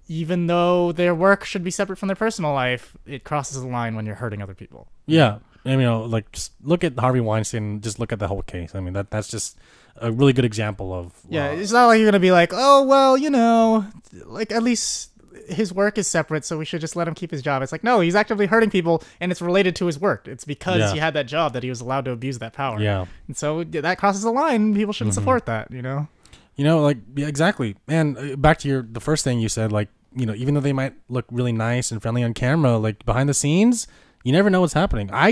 even though their work should be separate from their personal life, it crosses the line when you're hurting other people. Yeah. I mean, like, just look at Harvey Weinstein, just look at the whole case. I mean, that's just a really good example of... Yeah, it's not like you're going to be like, oh, well, like, at least his work is separate, so we should just let him keep his job. It's like, no, he's actively hurting people, and it's related to his work. It's because he had that job that he was allowed to abuse that power. Yeah. And so that crosses the line. People shouldn't support that, like, yeah, exactly. And back to the first thing you said, like, even though they might look really nice and friendly on camera, like, behind the scenes, you never know what's happening. I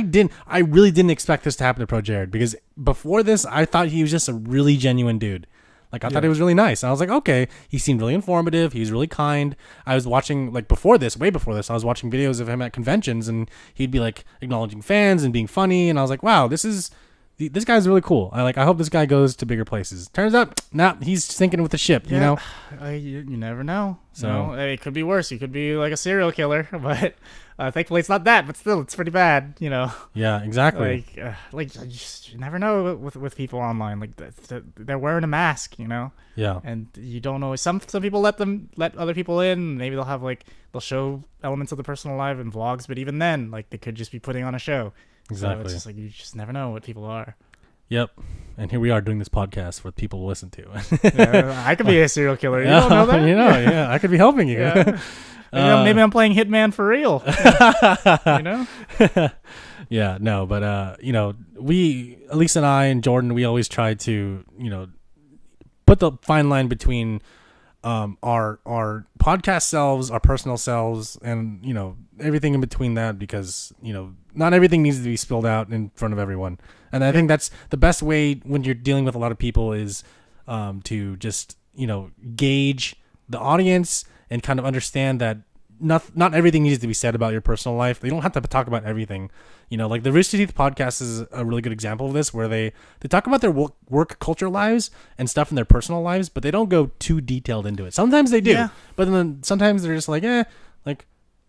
really didn't expect this to happen to ProJared, because before this, I thought he was just a really genuine dude. Like, I thought he was really nice. And I was like, okay, he seemed really informative. He was really kind. I was watching, like, way before this, I was watching videos of him at conventions, and he'd be, like, acknowledging fans and being funny. And I was like, wow, this guy's really cool. I hope this guy goes to bigger places. Turns out, he's sinking with the ship, You never know. So it could be worse. He could be, like, a serial killer, but... thankfully, it's not that, but still, it's pretty bad, Yeah, exactly. You never know with people online. Like, they're wearing a mask, Yeah. And you don't know. Some people let other people in. Maybe they'll show elements of the personal life in vlogs, but even then, like, they could just be putting on a show. Exactly. So it's just like, you just never know what people are. Yep. And here we are doing this podcast for people to listen to. Yeah, I could be a serial killer. You don't know that? Yeah, I could be helping you. Yeah. Maybe I'm playing Hitman for real. Yeah, no, but Alyssa and I and Jordan, we always try to, put the fine line between our podcast selves, our personal selves, and everything in between that, because not everything needs to be spilled out in front of everyone. And I think that's the best way when you're dealing with a lot of people is to just gauge the audience and kind of understand that not everything needs to be said about your personal life. They don't have to talk about everything. Like the Rooster Teeth podcast is a really good example of this, where they talk about their work culture lives and stuff in their personal lives, but they don't go too detailed into it. Sometimes they do, but then sometimes they're just like,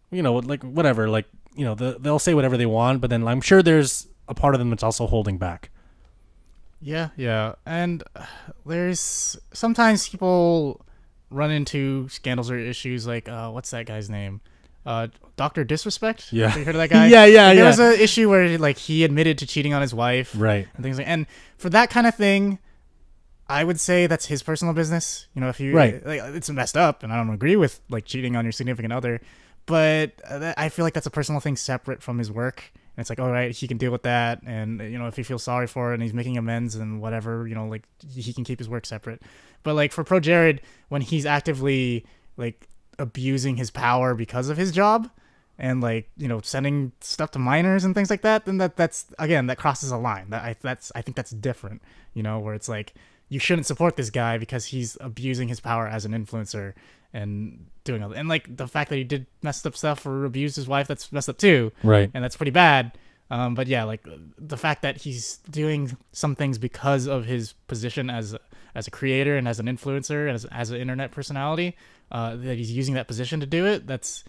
whatever. Like, they'll say whatever they want, but then I'm sure there's a part of them that's also holding back. Yeah. And there's sometimes people run into scandals or issues like what's that guy's name? Dr. Disrespect? Yeah. Have you heard of that guy? Yeah. There was an issue where like he admitted to cheating on his wife. Right. And things and for that kind of thing, I would say that's his personal business. If you it's messed up, and I don't agree with like cheating on your significant other, but I feel like that's a personal thing separate from his work. And it's like, all right, he can deal with that, and if he feels sorry for it and he's making amends and whatever, like he can keep his work separate. But like for ProJared, when he's actively like abusing his power because of his job, and like sending stuff to minors and things like that, then that's again, that crosses a line. I think that's different. Where it's like, you shouldn't support this guy because he's abusing his power as an influencer and doing all, and like the fact that he did messed up stuff or abused his wife, that's messed up too. Right. And that's pretty bad. But yeah, like the fact that he's doing some things because of his position as a creator and as an influencer and as an internet personality, that he's using that position to do it, that's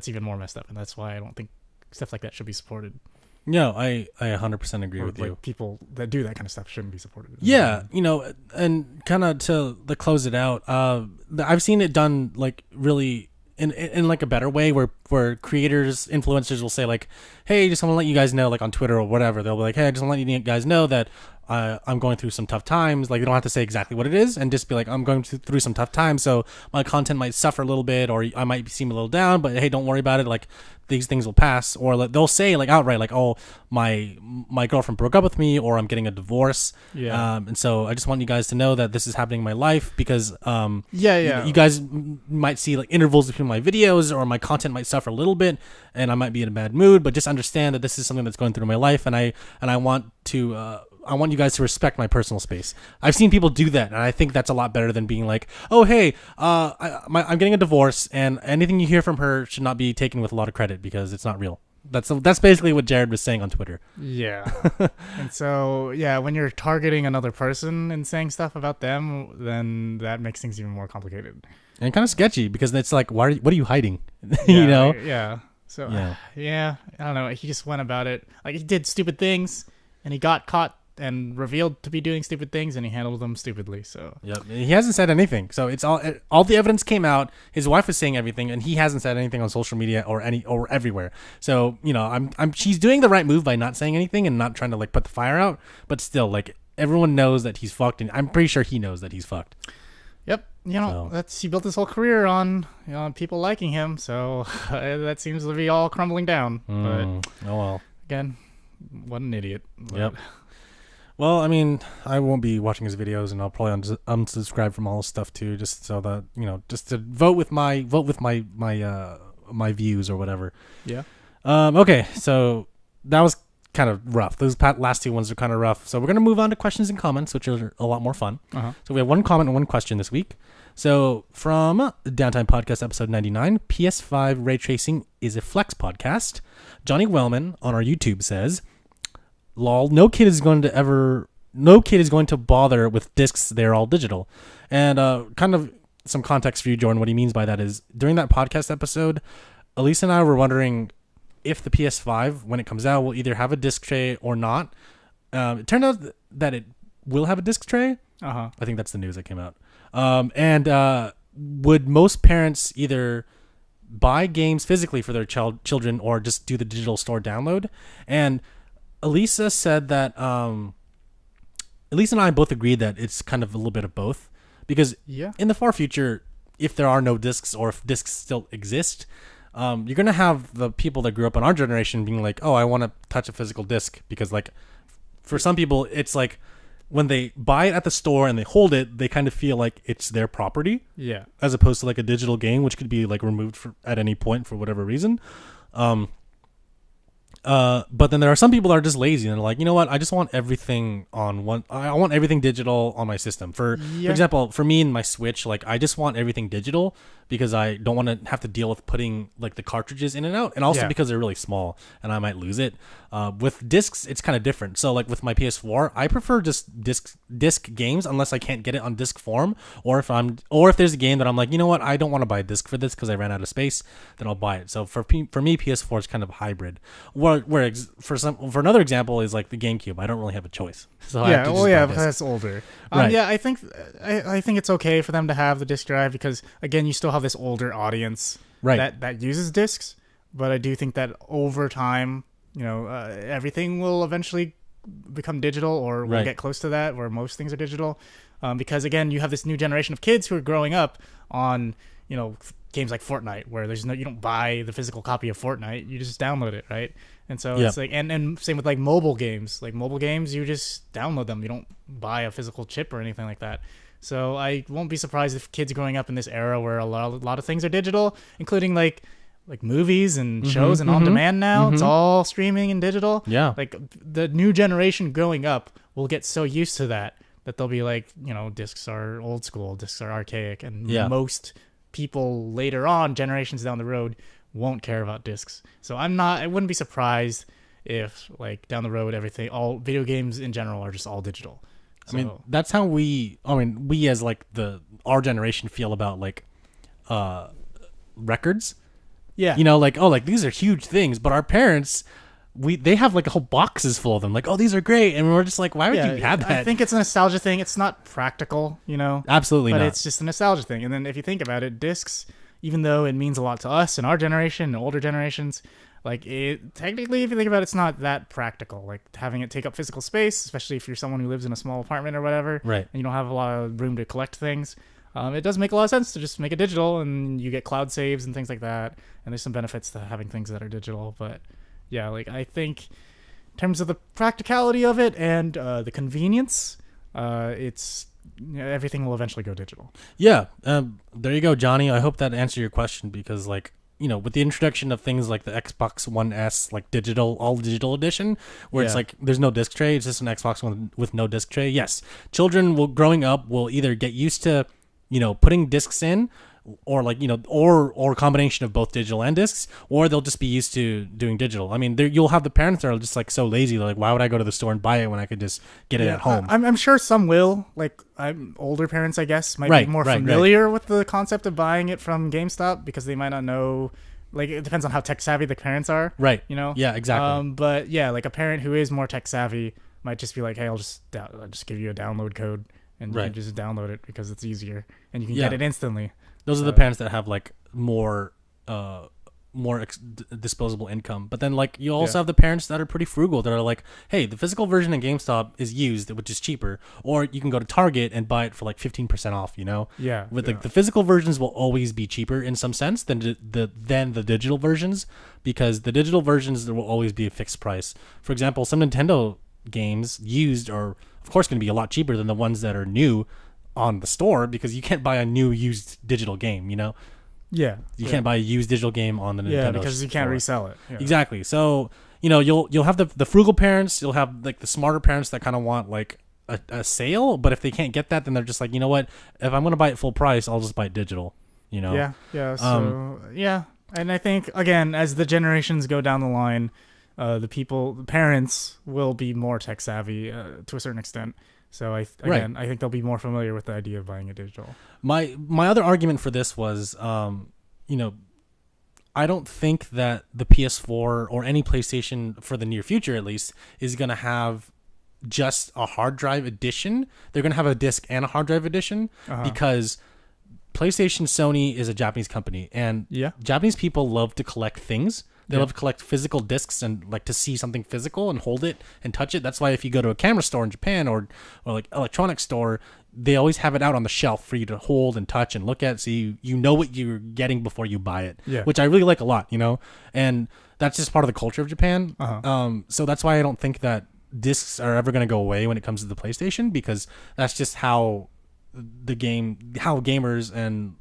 even more messed up. And that's why I don't think stuff like that should be supported. No, I 100% agree with you. People that do that kind of stuff shouldn't be supported. Yeah, and kind of to close it out, I've seen it done like really in like a better way, where creators, influencers will say like, hey, just want to let you guys know, like on Twitter or whatever, they'll be like, hey, I just want to let you guys know that I'm going through some tough times. Like, they don't have to say exactly what it is, and just be like, I'm going through some tough times, so my content might suffer a little bit, or I might seem a little down, but hey, don't worry about it. Like, these things will pass. Or like, they'll say like outright like, oh, my girlfriend broke up with me, or I'm getting a divorce. Yeah. And so I just want you guys to know that this is happening in my life, because you guys might see like intervals between my videos, or my content might suffer a little bit, and I might be in a bad mood, but just understand that this is something that's going through my life, and I want you guys to respect my personal space. I've seen people do that, and I think that's a lot better than being like, oh, hey, I'm getting a divorce, and anything you hear from her should not be taken with a lot of credit because it's not real. That's basically what Jared was saying on Twitter. Yeah. And so, yeah, when you're targeting another person and saying stuff about them, then that makes things even more complicated. And kind of sketchy because it's like, what are you hiding? Yeah, Yeah. So, yeah, I don't know. He just went about it. Like, he did stupid things, and he got caught and revealed to be doing stupid things, and he handled them stupidly. So, yep, he hasn't said anything. So it's all the evidence came out. His wife was saying everything, and he hasn't said anything on social media or everywhere. So she's doing the right move by not saying anything and not trying to like put the fire out. But still, like everyone knows that he's fucked, and I'm pretty sure he knows that he's fucked. Yep. He built his whole career on people liking him, so that seems to be all crumbling down. But oh well. Again, what an idiot. But. Yep. Well, I mean, I won't be watching his videos, and I'll probably unsubscribe from all his stuff too, just so that just to vote with my my views or whatever. Yeah. Okay, so that was kind of rough. Those last two ones are kind of rough. So we're going to move on to questions and comments, which are a lot more fun. So we have one comment and one question this week. So from Downtime Podcast episode 99, PS5 ray tracing is a flex podcast. Johnny Wellman on our YouTube says, "Lol, no kid is going to bother with discs. They're all digital." And kind of some context for you, Jordan. What he means by that is during that podcast episode, Alyssa and I were wondering if the PS5, when it comes out, will either have a disc tray or not. It turned out that it will have a disc tray. I think that's the news that came out. And would most parents either buy games physically for their children or just do the digital store download? And Alyssa said that Alyssa and I both agreed that it's kind of a little bit of both. Because in the far future, if there are no discs or if discs still exist, you're going to have the people that grew up in our generation being like, oh, I want to touch a physical disc. Because like for some people, it's like when they buy it at the store and they hold it, they kind of feel like it's their property. Yeah. As opposed to like a digital game, which could be like removed at any point for whatever reason. But then there are some people that are just lazy and they're like, you know what? I just want everything on one. I want everything digital on my system. For example, for me and my Switch, like I just want everything digital because I don't want to have to deal with putting like the cartridges in and out, and also because they're really small and I might lose it. With discs, it's kind of different. So like with my PS4, I prefer just disc games unless I can't get it on disc form, or if there's a game that I'm like, you know what? I don't want to buy a disc for this because I ran out of space, then I'll buy it. So for me, PS4 is kind of hybrid. For another example is like the GameCube. I don't really have a choice. So because it's older. Right. I think it's okay for them to have the disc drive because again, you still have this older audience that uses discs. But I do think that over time, everything will eventually become digital, or we'll get close to that, where most things are digital. Because again, you have this new generation of kids who are growing up on games like Fortnite, where you don't buy the physical copy of Fortnite, you just download it, right? And so it's like, and same with like mobile games. Like mobile games, you just download them. You don't buy a physical chip or anything like that. So I won't be surprised if kids growing up in this era where a lot of things are digital, including like movies and shows and on demand now. It's all streaming and digital. Yeah. Like the new generation growing up will get so used to that they'll be like, discs are old school, discs are archaic, and most people later on, generations down the road, won't care about discs. So I wouldn't be surprised if like down the road all video games in general are just all digital. So, I mean, that's how we as like our generation feel about like records. Yeah. Like these are huge things, but our parents, they have like whole boxes full of them. Like, oh, these are great, and we're just like, why would you have that? I think it's a nostalgia thing. It's not practical, Absolutely but not. It's just a nostalgia thing. And then if you think about it, discs, even though it means a lot to us and our generation and older generations, like it technically, if you think about it, it's not that practical. Like having it take up physical space, especially if you're someone who lives in a small apartment or whatever, right? And you don't have a lot of room to collect things. It does make a lot of sense to just make it digital, and you get cloud saves and things like that. And there's some benefits to having things that are digital. But yeah, like I think in terms of the practicality of it and the convenience, it's everything will eventually go digital. Yeah, there you go, Johnny. I hope that answered your question because like, with the introduction of things like the Xbox One S, like all digital edition, where it's like there's no disc tray, it's just an Xbox One with no disc tray. Yes, children growing up will either get used to putting discs in, or like, you know, or a combination of both digital and discs, or they'll just be used to doing digital. I mean, you'll have the parents that are just like so lazy. They're like, why would I go to the store and buy it when I could just get it at home? I'm sure some will. Like, older parents, I guess, might be more familiar with the concept of buying it from GameStop because they might not know. Like, it depends on how tech savvy the parents are. Right. You know? Yeah, exactly. But yeah, like a parent who is more tech savvy might just be like, hey, I'll just give you a download code and you can just download it because it's easier and you can get it instantly. Those are the parents that have like more disposable income. But then like you also have the parents that are pretty frugal that are like, hey, the physical version in GameStop is used, which is cheaper, or you can go to Target and buy it for like 15% off, you know? Yeah. With like the physical versions will always be cheaper in some sense than the digital versions, because the digital versions there will always be a fixed price. For example, some Nintendo games used are of course going to be a lot cheaper than the ones that are new on the store, because you can't buy a new used digital game, you know? Yeah. You can't buy a used digital game on the Nintendo store. Yeah, because you can't resell it. Yeah. Exactly. So, you know, you'll have the frugal parents, you'll have like the smarter parents that kind of want like a sale, but if they can't get that, then they're just like, you know what? If I'm going to buy it full price, I'll just buy it digital, you know? Yeah. Yeah. So, yeah. And I think, again, as the generations go down the line, the parents will be more tech savvy to a certain extent. So I think they'll be more familiar with the idea of buying a digital. My other argument for this was, you know, I don't think that the PS4 or any PlayStation for the near future, at least, is going to have just a hard drive edition. They're going to have a disc and a hard drive edition because PlayStation, Sony is a Japanese company, and Japanese people love to collect things. They love to collect physical discs and like to see something physical and hold it and touch it. That's why if you go to a camera store in Japan or like electronics store, they always have it out on the shelf for you to hold and touch and look at, so you know what you're getting before you buy it. Yeah. Which I really like a lot, you know, and that's just part of the culture of Japan. So that's why I don't think that discs are ever going to go away when it comes to the PlayStation, because that's just how gamers in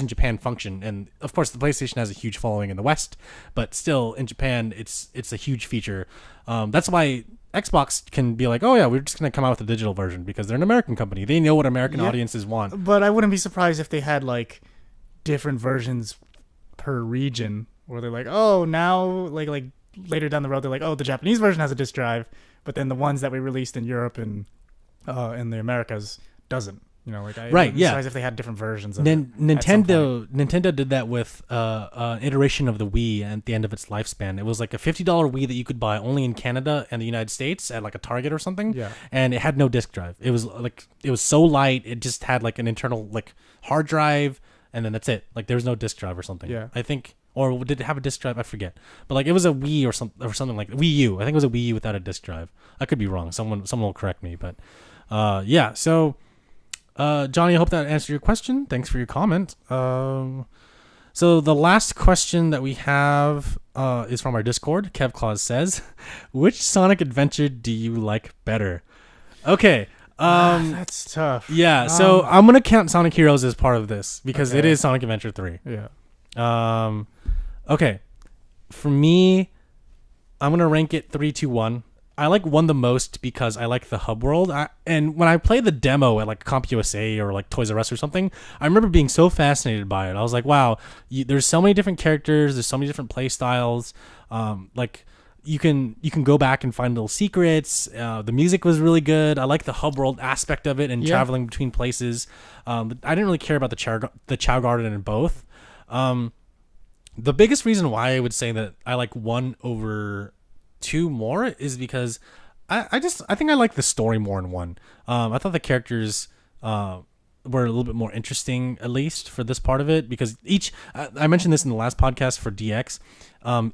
Japan function. And of course the PlayStation has a huge following in the West, but still in Japan it's a huge feature. That's why Xbox can be like, oh yeah, we're just going to come out with a digital version, because they're an American company. They know what American audiences want. But I wouldn't be surprised if they had like different versions per region, where they're like, oh, now like later down the road they're like, oh, the Japanese version has a disc drive, but then the ones that we released in Europe and in the Americas doesn't. You know, like wouldn't be surprised if they had different versions of it. Nintendo did that with an iteration of the Wii at the end of its lifespan. It was like a $50 Wii that you could buy only in Canada and the United States at like a Target or something. Yeah. And it had no disc drive. It was so light. It just had like an internal like hard drive, and then that's it. Like there was no disc drive or something. Yeah. I think, or did it have a disc drive? I forget. But like it was a Wii or something like Wii U. I think it was a Wii U without a disc drive. I could be wrong. Someone will correct me. But yeah. So. Johnny, I hope that answered your question. Thanks for your comment. So the last question that we have is from our Discord. Kev Claus says, which Sonic adventure do you like better? Okay. That's tough. Yeah, so I'm going to count Sonic Heroes as part of this, because it is Sonic Adventure 3. Yeah. Okay. For me, I'm going to rank it 3, 2, 1. I like 1 the most because I like the hub world. And when I played the demo at like CompUSA or like Toys R Us or something, I remember being so fascinated by it. I was like, wow, there's so many different characters. There's so many different play styles. Like you can go back and find little secrets. The music was really good. I like the hub world aspect of it and traveling between places. I didn't really care about the Chow Garden in both. The biggest reason why I would say that I like 1 over 2 more is because I think I like the story more in 1. I thought the characters were a little bit more interesting, at least for this part of it, because I mentioned this in the last podcast for DX.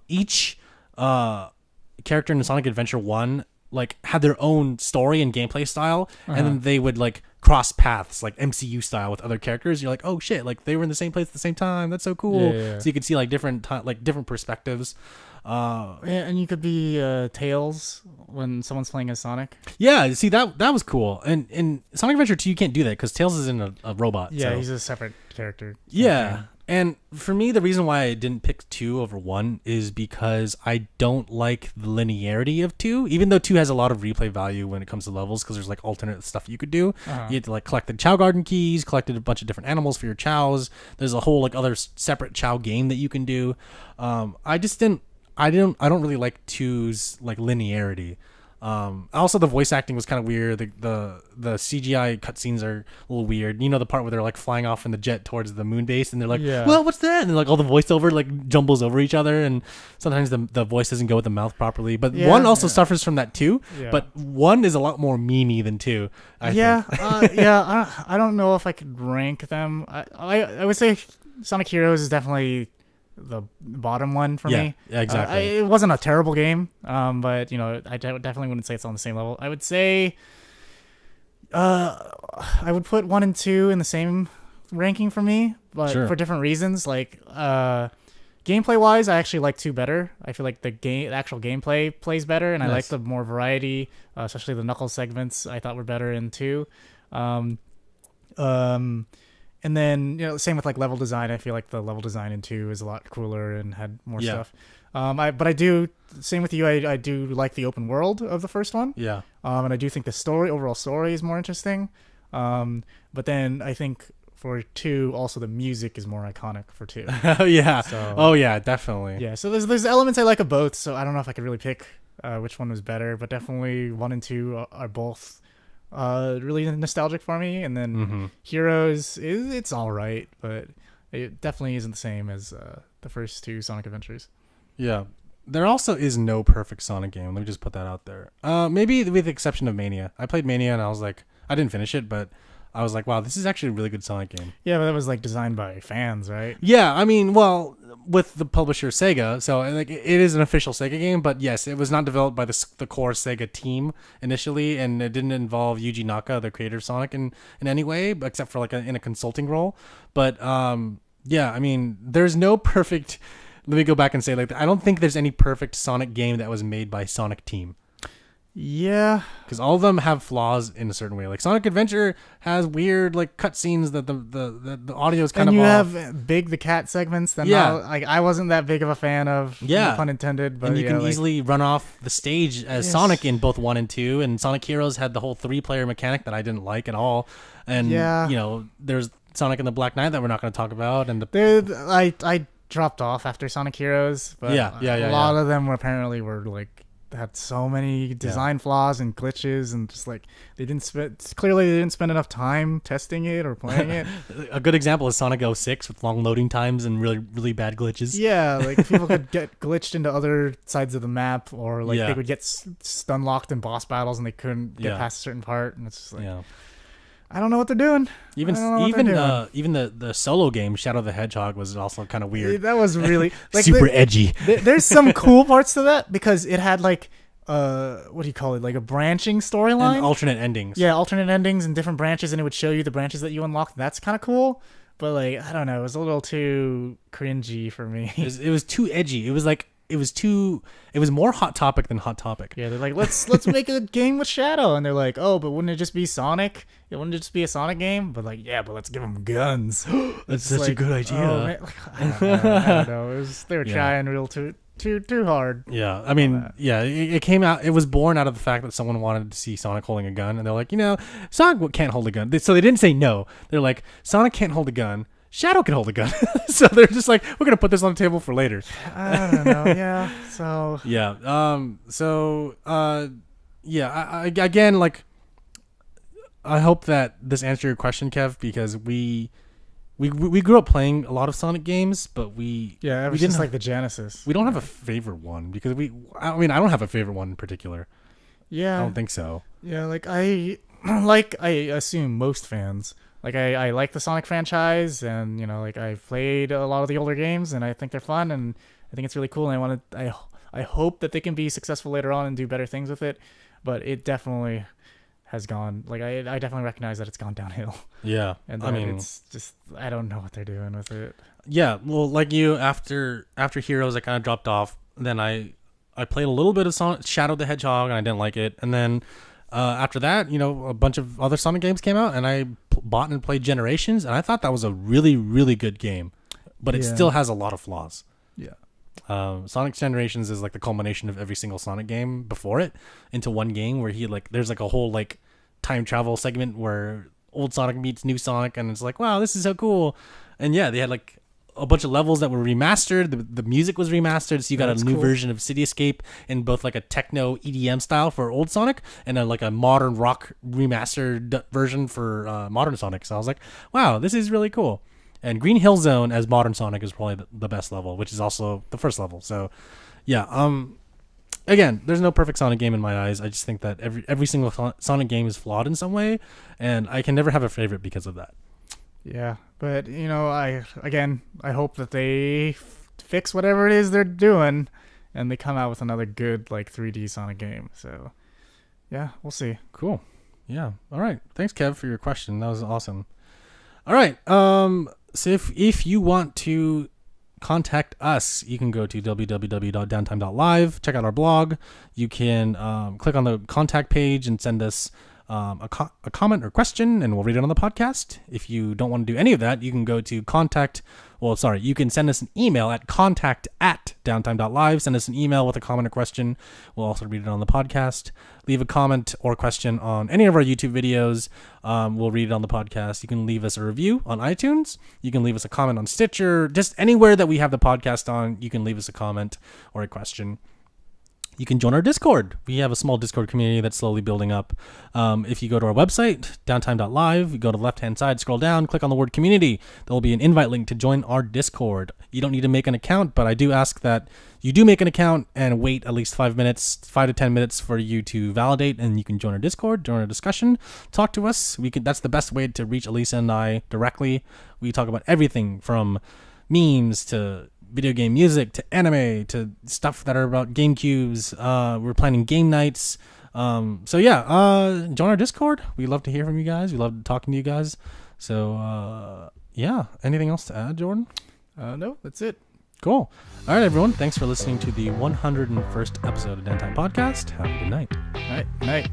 Each character in the Sonic Adventure 1 like had their own story and gameplay style, and then they would like cross paths like MCU style with other characters. You're like, oh shit, like they were in the same place at the same time. That's so cool. Yeah. So you could see like different perspectives. And you could be Tails when someone's playing as Sonic. Yeah, see that was cool. And in Sonic Adventure 2, you can't do that because Tails is in a robot. Yeah, so. He's a separate character. Yeah, And for me, the reason why I didn't pick 2 over 1 is because I don't like the linearity of 2, even though 2 has a lot of replay value when it comes to levels, because there's like alternate stuff you could do. You had to like collect the Chow Garden keys, collected a bunch of different animals for your chows. There's a whole like other separate chow game that you can do. I don't really like 2's like linearity. Also the voice acting was kind of weird. The CGI cutscenes are a little weird. You know, the part where they're like flying off in the jet towards the moon base and they're like, well, what's that? And like all the voiceover like jumbles over each other, and sometimes the voice doesn't go with the mouth properly. But 1 also suffers from that too. But 1 is a lot more memey than 2. I think. I don't know if I could rank them. I would say Sonic Heroes is definitely the bottom one for me. Yeah, exactly. It wasn't a terrible game, but you know, I definitely wouldn't say it's on the same level. I would say I would put 1 and 2 in the same ranking for me, but for different reasons. Like gameplay wise, I actually like 2 better. I feel like the actual gameplay plays better, and I like the more variety, especially the knuckle segments I thought were better in 2. And then, you know, same with like level design. I feel like the level design in 2 is a lot cooler and had more stuff. But I do, same with you, I do like the open world of the first one. Yeah. And I do think the overall story is more interesting. But then I think for 2, also the music is more iconic for 2. Yeah. So, definitely. Yeah. So there's elements I like of both. So I don't know if I could really pick which one was better, but definitely 1 and 2 are both really nostalgic for me. And then Heroes it's all right, but it definitely isn't the same as the first 2 Sonic Adventures. Yeah, there also is no perfect Sonic game. Let me just put that out there. Maybe with the exception of Mania. I played Mania and I was like, I didn't finish it, but I was like, wow, this is actually a really good Sonic game. Yeah, but that was like designed by fans, right? Yeah, I mean, well, with the publisher Sega, so like it is an official Sega game, but yes, it was not developed by the core Sega team initially, and it didn't involve Yuji Naka, the creator of Sonic, in any way, except for like in a consulting role. But yeah, I mean, there's no perfect. Let me go back and say, like, I don't think there's any perfect Sonic game that was made by Sonic Team. Yeah, because all of them have flaws in a certain way. Like Sonic Adventure has weird like cutscenes that the audio is kind of off. And you have Big the Cat segments that like I wasn't that big of a fan of. No pun intended. But and you can easily run off the stage as Sonic in both 1 and 2. And Sonic Heroes had the whole 3-player mechanic that I didn't like at all. And you know, there's Sonic and the Black Knight that we're not going to talk about. And I dropped off after Sonic Heroes, but a lot of them apparently were like had so many design flaws and glitches, and just like they didn't spend enough time testing it or playing it. A good example is Sonic 06 with long loading times and really, really bad glitches. Yeah, like people could get glitched into other sides of the map, or like they would get stun locked in boss battles and they couldn't get past a certain part, and it's just like I don't know what they're doing. Even the solo game Shadow the Hedgehog was also kind of weird. That was really like super edgy. There's some cool parts to that because it had like what do you call it? Like a branching storyline, and alternate endings. Yeah, alternate endings and different branches, and it would show you the branches that you unlocked. That's kind of cool. But like I don't know, it was a little too cringy for me. It was too edgy. It was like. It was more Hot Topic than Hot Topic. Yeah, they're like, let's make a game with Shadow, and they're like, oh, but wouldn't it just be Sonic? It wouldn't it just be a Sonic game? But like, yeah, but let's give them guns. That's such a good idea. Oh, man. I don't know. They were trying real too hard. Yeah, I mean, it came out. It was born out of the fact that someone wanted to see Sonic holding a gun, and they're like, Sonic can't hold a gun. So they didn't say no. They're like, Sonic can't hold a gun. Shadow can hold a gun. So they're just like, we're going to put this on the table for later. I don't know. Yeah. So. Yeah. Again, like, I hope that this answered your question, Kev, because we grew up playing a lot of Sonic games, but we didn't like the Genesis. We don't have a favorite one because I don't have a favorite one in particular. Yeah. I don't think so. Yeah. I assume most fans. Like I like the Sonic franchise, and like I've played a lot of the older games, and I think they're fun, and I think it's really cool. And I hope that they can be successful later on and do better things with it. But it definitely has gone. Like I definitely recognize that it's gone downhill. Yeah, and I mean, it's just I don't know what they're doing with it. Yeah, well, like you after Heroes, I kind of dropped off. Then I played a little bit of Sonic Shadow the Hedgehog, and I didn't like it, and then. After that, a bunch of other Sonic games came out, and I bought and played Generations, and I thought that was a really, really good game. but it still has a lot of flaws. Yeah. Sonic Generations is like the culmination of every single Sonic game before it into one game where there's like a whole like time travel segment where old Sonic meets new Sonic, and it's like, wow, this is so cool. And yeah, they had like a bunch of levels that were remastered. The music was remastered, so you got a new version of Cityscape in both like a techno EDM style for old Sonic and like a modern rock remastered version for modern Sonic. So I was like, wow, this is really cool. And Green Hill Zone as modern Sonic is probably the best level, which is also the first level. So yeah, again, there's no perfect Sonic game in my eyes. I just think that every single Sonic game is flawed in some way, and I can never have a favorite because of that. Yeah, but I hope that they fix whatever it is they're doing, and they come out with another good like 3D Sonic game. So, yeah, we'll see. Cool. Yeah. All right. Thanks, Kev, for your question. That was awesome. All right. So if you want to contact us, you can go to www.Downtime.Live. Check out our blog. You can click on the contact page and send us a comment or question, and we'll read it on the podcast. If you don't want to do any of that, you can go to you can send us an email at contact@Downtime.Live. Send us an email with a comment or question. We'll also read it on the podcast. Leave a comment or question on any of our YouTube videos. We'll read it on the podcast. You can leave us a review on iTunes. You can leave us a comment on Stitcher. Just anywhere that we have the podcast on, you can leave us a comment or a question. You can join our Discord. We have a small Discord community that's slowly building up. If you go to our website, Downtime.Live, you go to the left-hand side, scroll down, click on the word community. There will be an invite link to join our Discord. You don't need to make an account, but I do ask that you do make an account and wait at least 5 to 10 minutes for you to validate, and you can join our Discord, join our discussion, talk to us. That's the best way to reach Alyssa and I directly. We talk about everything from memes to video game music to anime to stuff that are about GameCubes. We're planning game nights. Join our Discord. We love to hear from you guys. We love talking to you guys. So, anything else to add, Jordan? No, that's it. Cool. All right, everyone. Thanks for listening to the 101st episode of Downtime Podcast. Have a good night. All right. Night.